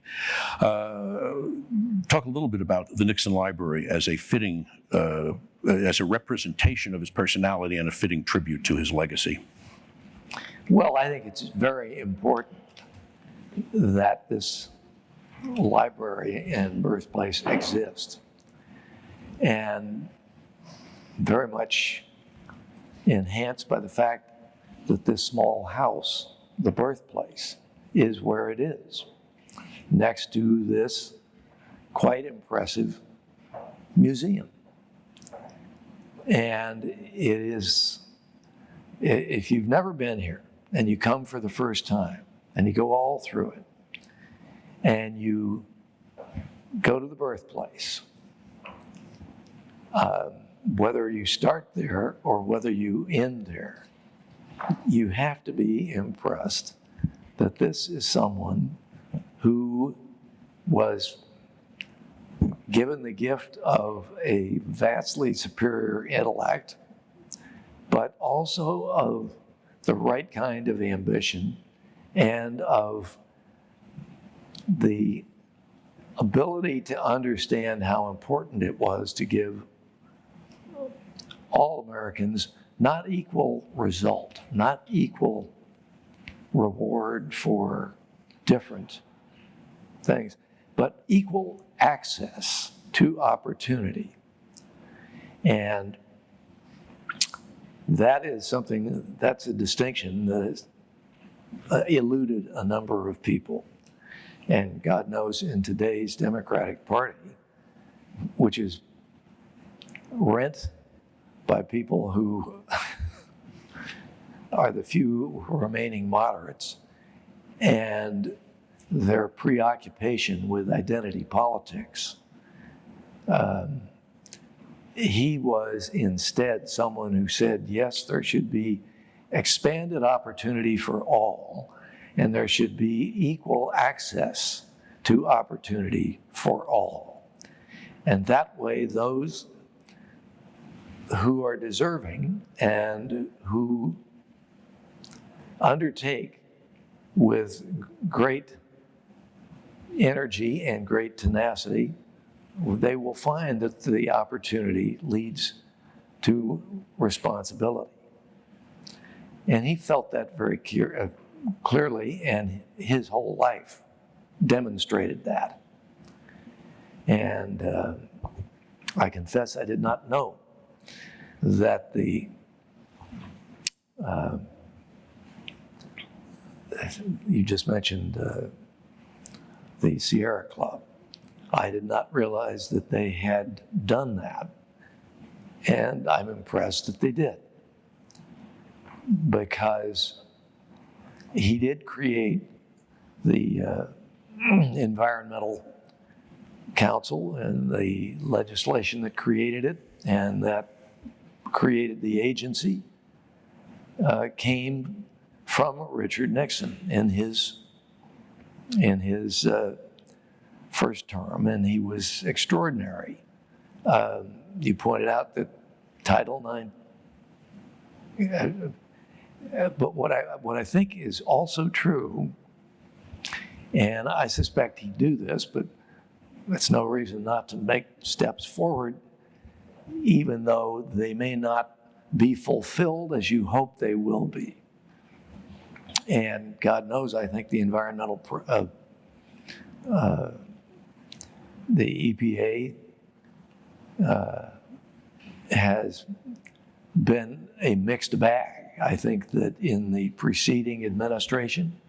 Talk a little bit about the Nixon Library as a fitting, as a representation of his personality and a fitting tribute to his legacy. Well, I think it's very important that this library and birthplace exist, and very much enhanced by the fact that this small house, the birthplace, is where it is, next to this quite impressive museum. And it is, if you've never been here and you come for the first time and you go all through it and you go to the birthplace, whether you start there or whether you end there, you have to be impressed that this is someone who was given the gift of a vastly superior intellect, but also of the right kind of ambition and of the ability to understand how important it was to give all Americans not equal result, not equal reward for different things, but equal access to opportunity. And that is something, that's a distinction that has eluded a number of people. And God knows in today's Democratic Party, which is rent by people who are the few remaining moderates, and their preoccupation with identity politics. He was instead someone who said, yes, there should be expanded opportunity for all, and there should be equal access to opportunity for all. And that way, those who are deserving and who undertake with great energy and great tenacity, they will find that the opportunity leads to responsibility. And he felt that very clearly, and his whole life demonstrated that. And I confess I did not know that you just mentioned the Sierra Club. I did not realize that they had done that, and I'm impressed that they did, because he did create the Environmental Council and the legislation that created it, and that created the agency, came from Richard Nixon in his first term, and he was extraordinary. You pointed out that Title IX, but what I think is also true, and I suspect he'd do this, but that's no reason not to make steps forward, even though they may not be fulfilled as you hope they will be. And God knows, I think the the EPA has been a mixed bag. I think that in the preceding administration,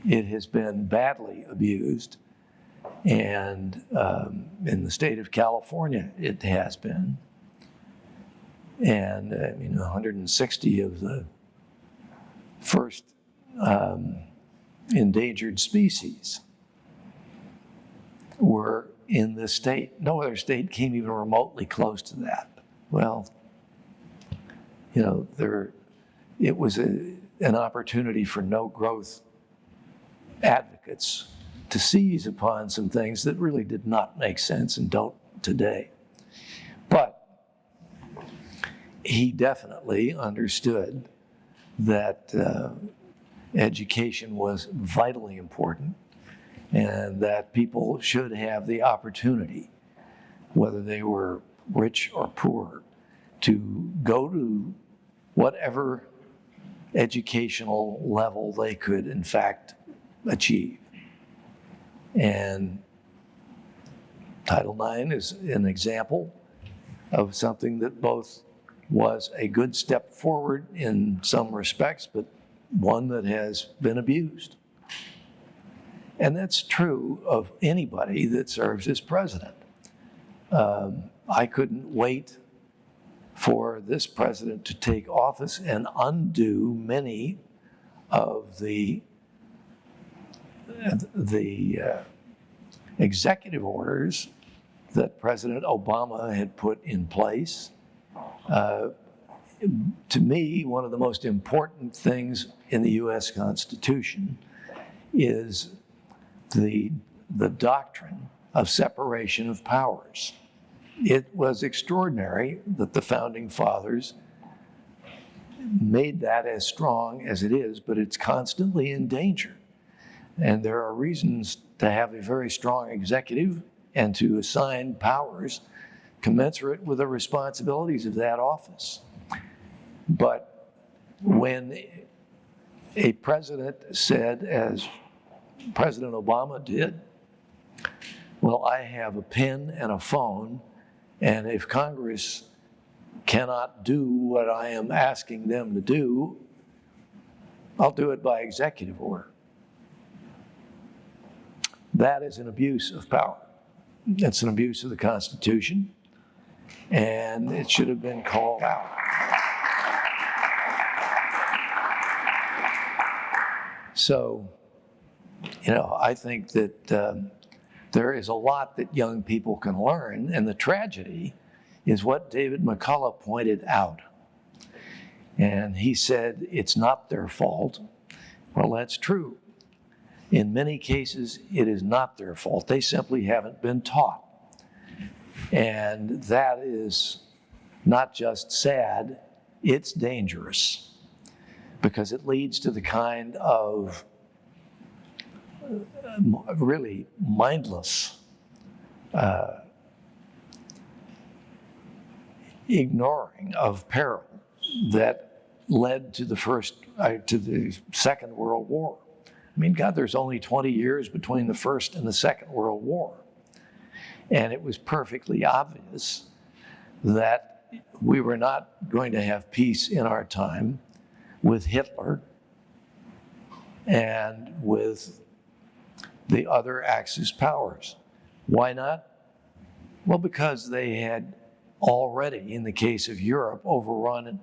it has been badly abused. And in the state of California, it has been. And 160 of the first endangered species were in this state. No other state came even remotely close to that. Well, it was an opportunity for no growth advocates to seize upon some things that really did not make sense and don't today. But he definitely understood that education was vitally important, and that people should have the opportunity, whether they were rich or poor, to go to whatever educational level they could in fact achieve. And Title IX is an example of something that both was a good step forward in some respects, but one that has been abused. And that's true of anybody that serves as president. I couldn't wait for this president to take office and undo many of the executive orders that President Obama had put in place. To me, one of the most important things in the U.S. Constitution is the doctrine of separation of powers. It was extraordinary that the founding fathers made that as strong as it is, but it's constantly in danger. And there are reasons to have a very strong executive and to assign powers commensurate with the responsibilities of that office. But when a president said, as President Obama did, well, I have a pen and a phone, and if Congress cannot do what I am asking them to do, I'll do it by executive order. That is an abuse of power. It's an abuse of the Constitution, and it should have been called out. So, I think that there is a lot that young people can learn, and the tragedy is what David McCullough pointed out. And he said, it's not their fault. Well, that's true. In many cases, it is not their fault. They simply haven't been taught. And that is not just sad, it's dangerous, because it leads to the kind of really mindless ignoring of peril that led to the Second World War. I mean, God, there's only 20 years between the First and the Second World War. And it was perfectly obvious that we were not going to have peace in our time with Hitler and with the other Axis powers. Why not? Well, because they had already, in the case of Europe, overrun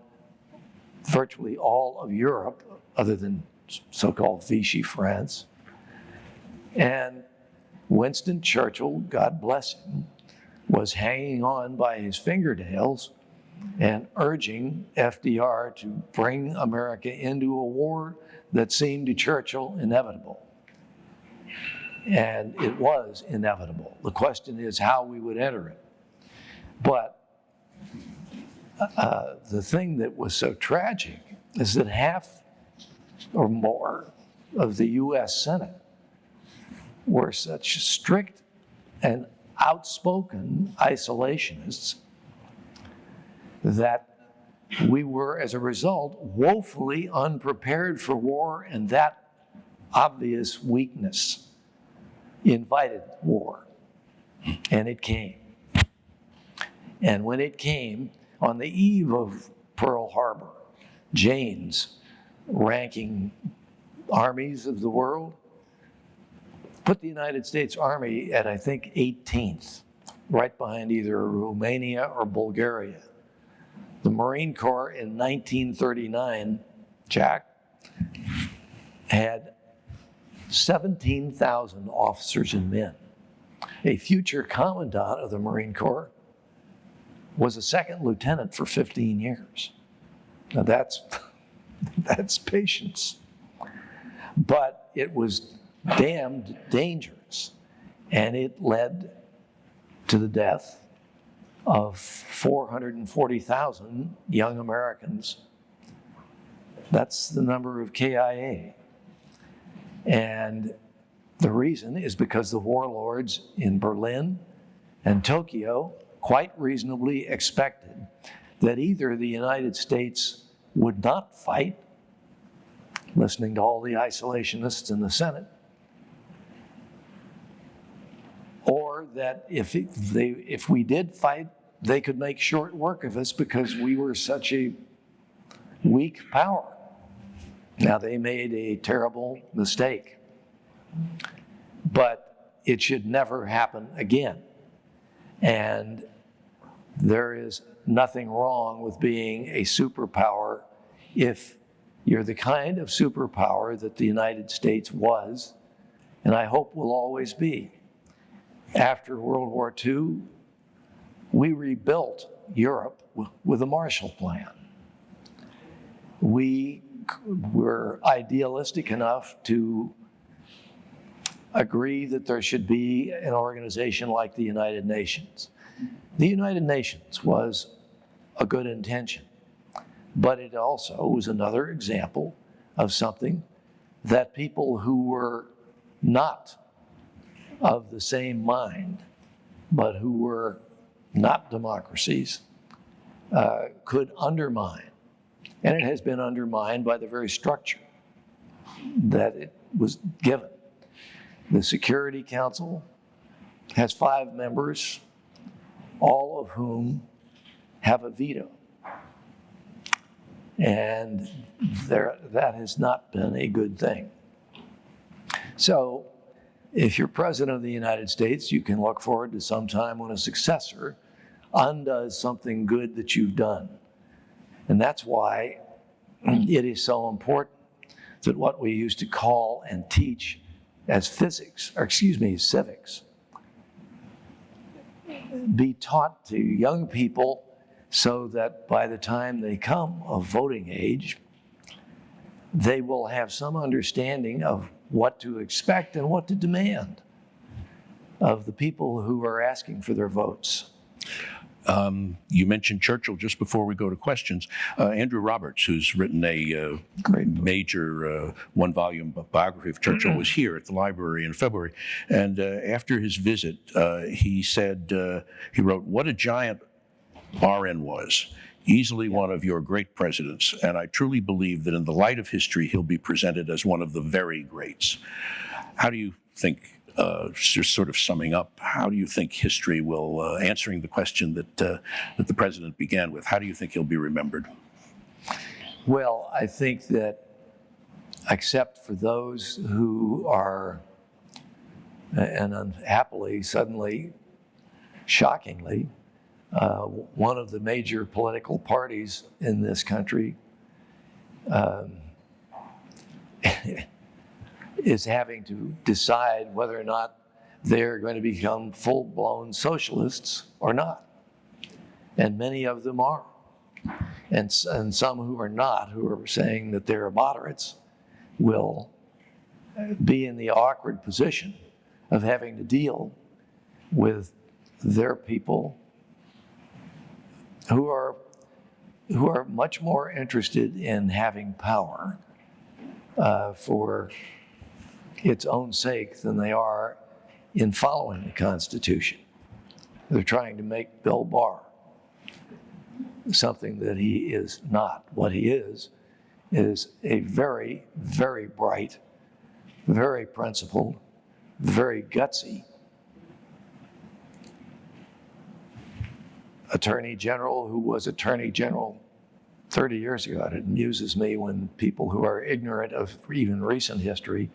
virtually all of Europe, other than so-called Vichy France. And Winston Churchill, God bless him, was hanging on by his fingernails and urging FDR to bring America into a war that seemed to Churchill inevitable. And it was inevitable. The question is how we would enter it. But the thing that was so tragic is that half or more of the US Senate were such strict and outspoken isolationists that we were, as a result, woefully unprepared for war, and that obvious weakness invited war. And it came. And when it came, on the eve of Pearl Harbor, Janes, ranking armies of the world, put the United States Army at, I think, 18th, right behind either Romania or Bulgaria. The Marine Corps in 1939, Jack, had 17,000 officers and men. A future commandant of the Marine Corps was a second lieutenant for 15 years. Now that's patience. But it was damned dangerous, and it led to the death of 440,000 young Americans. That's the number of KIA. And the reason is because the warlords in Berlin and Tokyo quite reasonably expected that either the United States would not fight, listening to all the isolationists in the Senate, or that if we did fight, they could make short work of us because we were such a weak power. Now, they made a terrible mistake, but it should never happen again. And there is nothing wrong with being a superpower if you're the kind of superpower that the United States was, and I hope will always be. After World War II, we rebuilt Europe with a Marshall Plan. We were idealistic enough to agree that there should be an organization like the United Nations. The United Nations was a good intention, but it also was another example of something that people who were not of the same mind, but who were not democracies, could undermine. And it has been undermined by the very structure that it was given. The Security Council has 5 members, all of whom have a veto. And that has not been a good thing. So if you're President of the United States, you can look forward to some time when a successor undoes something good that you've done. And that's why it is so important that what we used to call and teach as civics, be taught to young people so that by the time they come of voting age, they will have some understanding of what to expect and what to demand of the people who are asking for their votes. You mentioned Churchill just before we go to questions. Andrew Roberts, who's written a major one-volume biography of Churchill, was here at the library in February. And after his visit, he said, he wrote, "What a giant RN was. Easily one of your great presidents. And I truly believe that in the light of history, he'll be presented as one of the very greats." How do you think, just sort of summing up, how do you think history will, answering the question that the president began with, how do you think he'll be remembered? Well, I think that except for those who are, and unhappily, suddenly, shockingly, one of the major political parties in this country is having to decide whether or not they're going to become full-blown socialists or not. And many of them are. And some who are not, who are saying that they're moderates, will be in the awkward position of having to deal with their people who are much more interested in having power for its own sake than they are in following the Constitution. They're trying to make Bill Barr something that he is not. What he is a very, very bright, very principled, very gutsy Attorney General who was Attorney General 30 years ago. And it amuses me when people who are ignorant of even recent history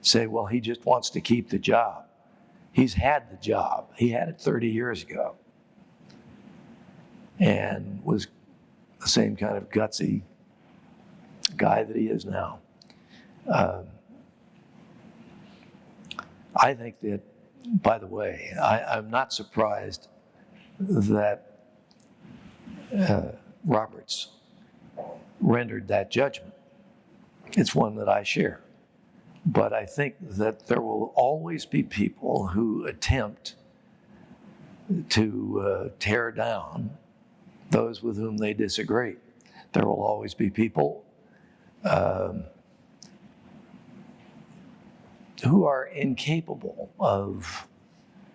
say, well, he just wants to keep the job. He's had the job. He had it 30 years ago and was the same kind of gutsy guy that he is now. I think that, by the way, I'm not surprised that Roberts rendered that judgment. It's one that I share. But I think that there will always be people who attempt to tear down those with whom they disagree. There will always be people who are incapable of,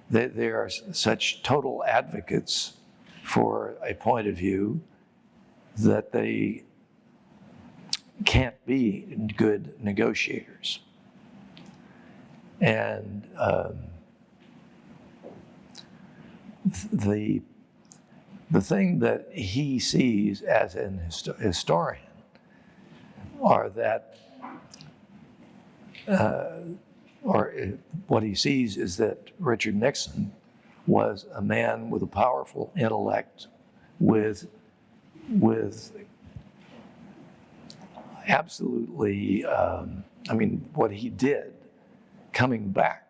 they are such total advocates for a point of view that they can't be good negotiators. And the thing that he sees as an historian are that, or what he sees is that Richard Nixon was a man with a powerful intellect, with absolutely, what he did coming back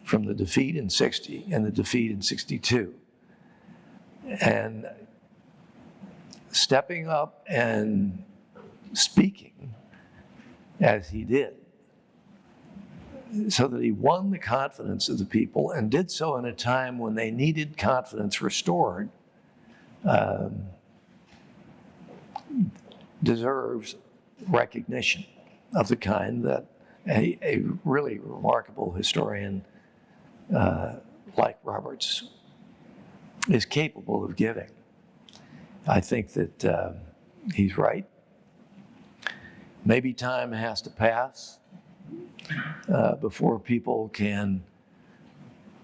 from the defeat in 60 and the defeat in 62, and stepping up and speaking as he did, so that he won the confidence of the people and did so in a time when they needed confidence restored, deserves recognition of the kind that a really remarkable historian like Roberts is capable of giving. I think that he's right. Maybe time has to pass before people can,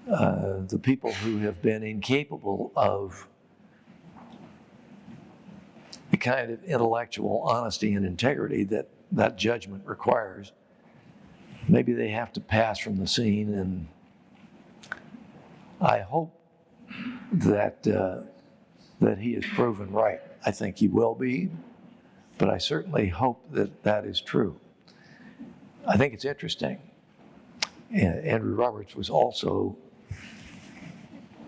the people who have been incapable of the kind of intellectual honesty and integrity that that judgment requires, maybe they have to pass from the scene. And I hope that that he is proven right. I think he will be, but I certainly hope that that is true. I think it's interesting. Andrew Roberts was also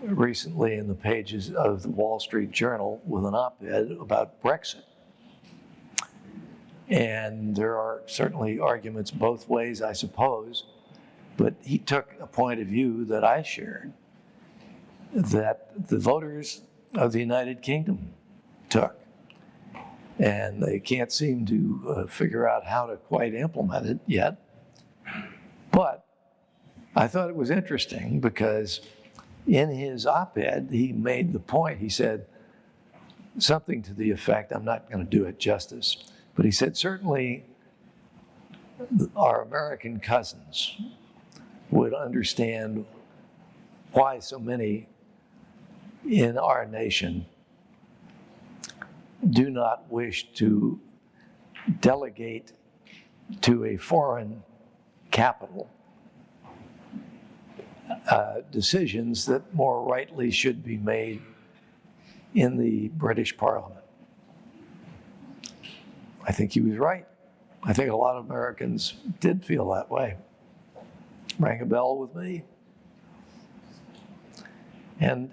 recently in the pages of the Wall Street Journal with an op-ed about Brexit. And there are certainly arguments both ways, I suppose, but he took a point of view that I shared, that the voters of the United Kingdom took. And they can't seem to figure out how to quite implement it yet. But I thought it was interesting because in his op-ed, he made the point, he said something to the effect, I'm not going to do it justice, but he said, certainly our American cousins would understand why so many in our nation do not wish to delegate to a foreign capital decisions that more rightly should be made in the British Parliament. I think he was right. I think a lot of Americans did feel that way. Rang a bell with me. And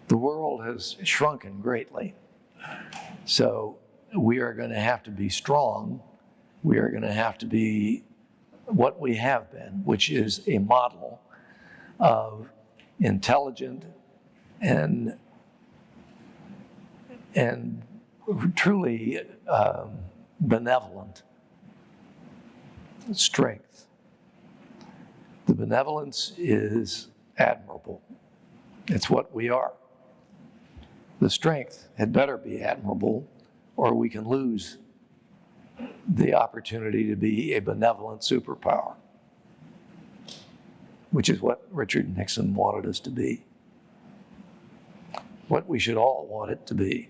the world has shrunken greatly. So we are going to have to be strong. We are going to have to be what we have been, which is a model of intelligent and truly benevolent strength. The benevolence is admirable. It's what we are. The strength had better be admirable, or we can lose the opportunity to be a benevolent superpower, which is what Richard Nixon wanted us to be, what we should all want it to be.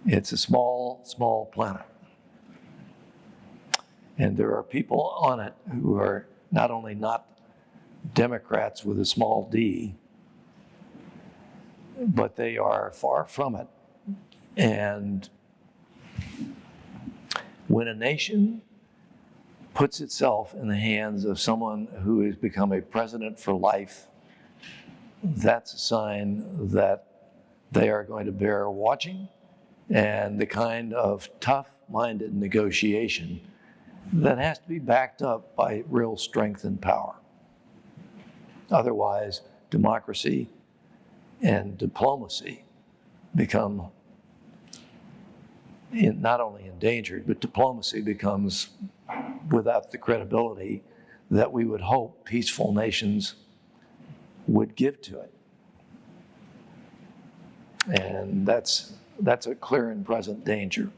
It's a small, small planet. And there are people on it who are not only not Democrats with a small d, but they are far from it. And when a nation puts itself in the hands of someone who has become a president for life, that's a sign that they are going to bear watching and the kind of tough-minded negotiation that has to be backed up by real strength and power. Otherwise, democracy and diplomacy become not only endangered, but diplomacy becomes without the credibility that we would hope peaceful nations would give to it. And that's a clear and present danger.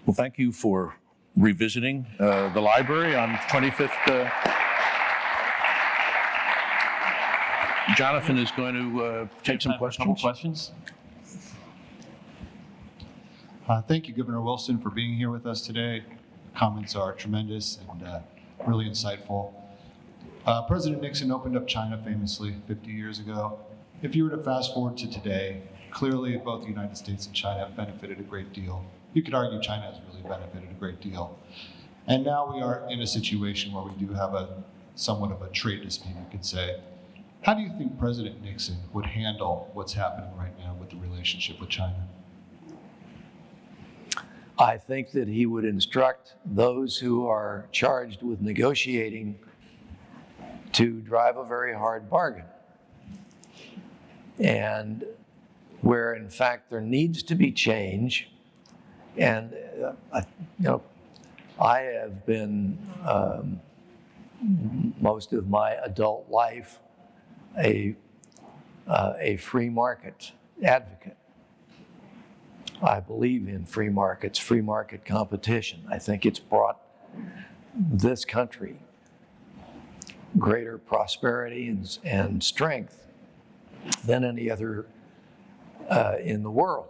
Well, thank you for revisiting the library on 25th. Jonathan is going to take some questions. A couple questions. Thank you, Governor Wilson, for being here with us today. Comments are tremendous and really insightful. President Nixon opened up China famously 50 years ago. If you were to fast forward to today, clearly both the United States and China have benefited a great deal. You could argue China has really benefited a great deal. And now we are in a situation where we do have somewhat of a trade dispute, you could say. How do you think President Nixon would handle what's happening right now with the relationship with China? I think that he would instruct those who are charged with negotiating to drive a very hard bargain. And where, in fact, there needs to be change, and I have been most of my adult life a free market advocate. I believe in free markets, free market competition. I think it's brought this country greater prosperity and strength than any other in the world.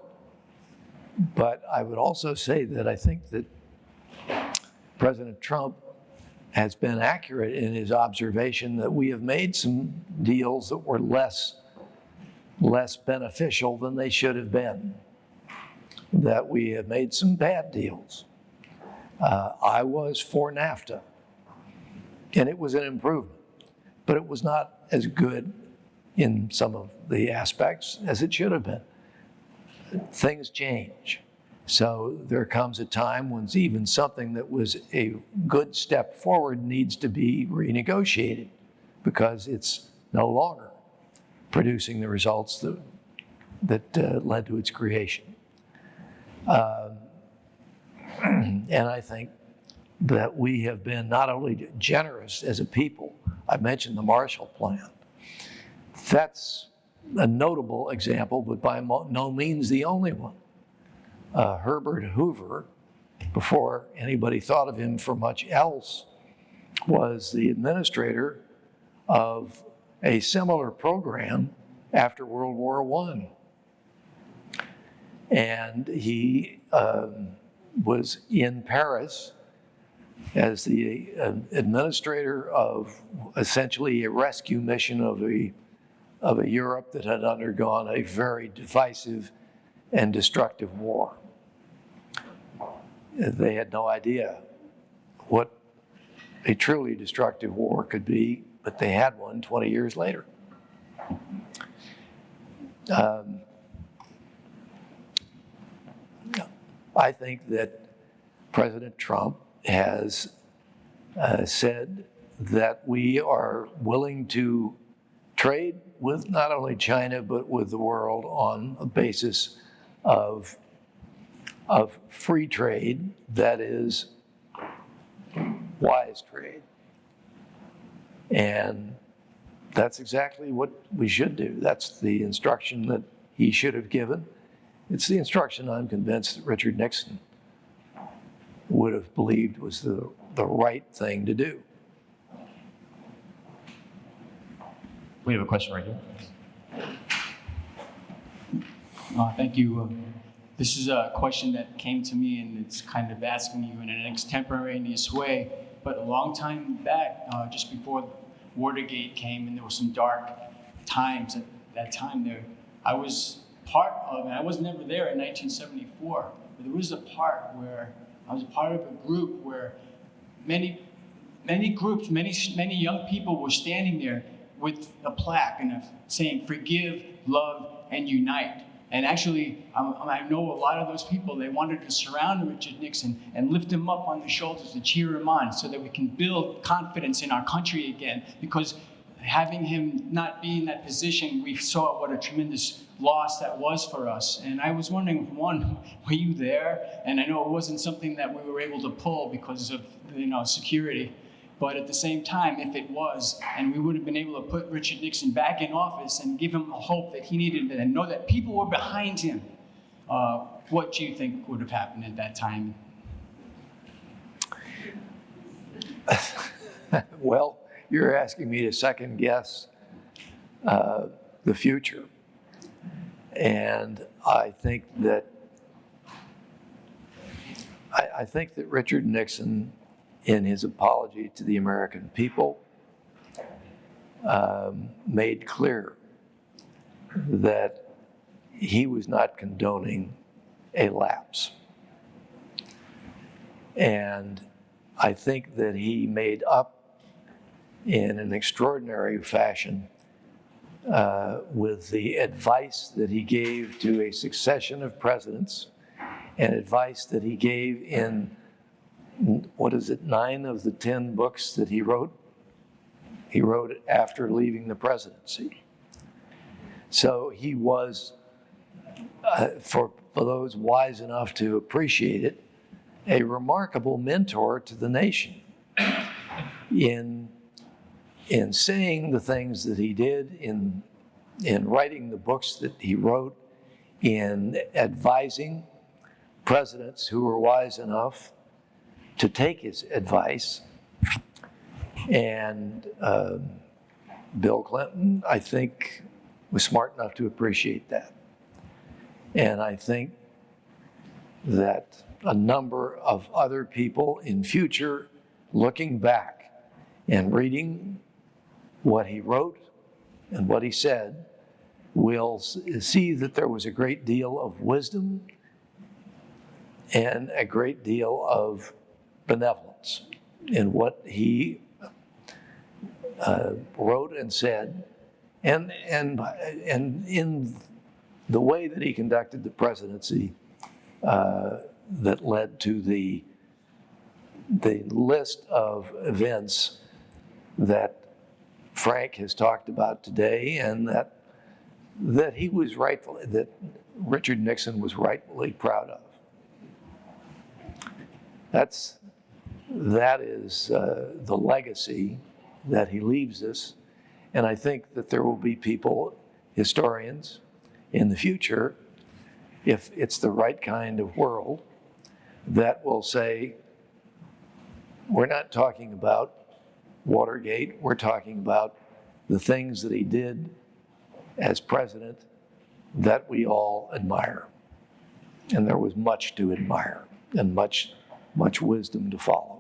But I would also say that I think that President Trump has been accurate in his observation that we have made some deals that were less beneficial than they should have been, that we have made some bad deals. I was for NAFTA, and it was an improvement, but it was not as good in some of the aspects as it should have been. Things change. So there comes a time when even something that was a good step forward needs to be renegotiated because it's no longer producing the results that led to its creation. And I think that we have been not only generous as a people, I mentioned the Marshall Plan. That's a notable example, but by no means the only one. Herbert Hoover, before anybody thought of him for much else, was the administrator of a similar program after World War I. And he was in Paris as the administrator of essentially a rescue mission of a Europe that had undergone a very divisive and destructive war. They had no idea what a truly destructive war could be, but they had one 20 years later. I think that President Trump has said that we are willing to trade with not only China, but with the world on a basis of free trade, that is wise trade. And that's exactly what we should do. That's the instruction that he should have given. It's the instruction I'm convinced that Richard Nixon would have believed was the right thing to do. We have a question right here. Thank you. This is a question that came to me, and it's kind of asking you in an extemporaneous way. But a long time back, just before Watergate came, and there were some dark times at that time there, I was part of, and I was never there in 1974, but there was a part where I was a part of a group where many young people were standing there with a plaque and saying, "Forgive, love, and unite." And actually, I know a lot of those people, they wanted to surround Richard Nixon and lift him up on the shoulders and cheer him on so that we can build confidence in our country again. Because having him not be in that position, we saw what a tremendous loss that was for us. And I was wondering, one, were you there? And I know it wasn't something that we were able to pull because of, security. But at the same time, if it was, and we would have been able to put Richard Nixon back in office and give him a hope that he needed and know that people were behind him, what do you think would have happened at that time? Well, you're asking me to second guess the future. And I think that Richard Nixon, in his apology to the American people, made clear that he was not condoning a lapse. And I think that he made up in an extraordinary fashion with the advice that he gave to a succession of presidents and advice that he gave in, what is it, 9 of the 10 books that he wrote after leaving the presidency. So he was, for those wise enough to appreciate it, a remarkable mentor to the nation in saying the things that he did, in writing the books that he wrote, in advising presidents who were wise enough to take his advice. And Bill Clinton, I think, was smart enough to appreciate that. And I think that a number of other people in future, looking back and reading what he wrote and what he said, will see that there was a great deal of wisdom and a great deal of benevolence in what he wrote and said, and in the way that he conducted the presidency that led to the list of events that Frank has talked about today, and that he was rightfully, that Richard Nixon was rightfully proud of. That is the legacy that he leaves us. And I think that there will be people, historians, in the future, if it's the right kind of world, that will say, we're not talking about Watergate, we're talking about the things that he did as president that we all admire. And there was much to admire and much wisdom to follow.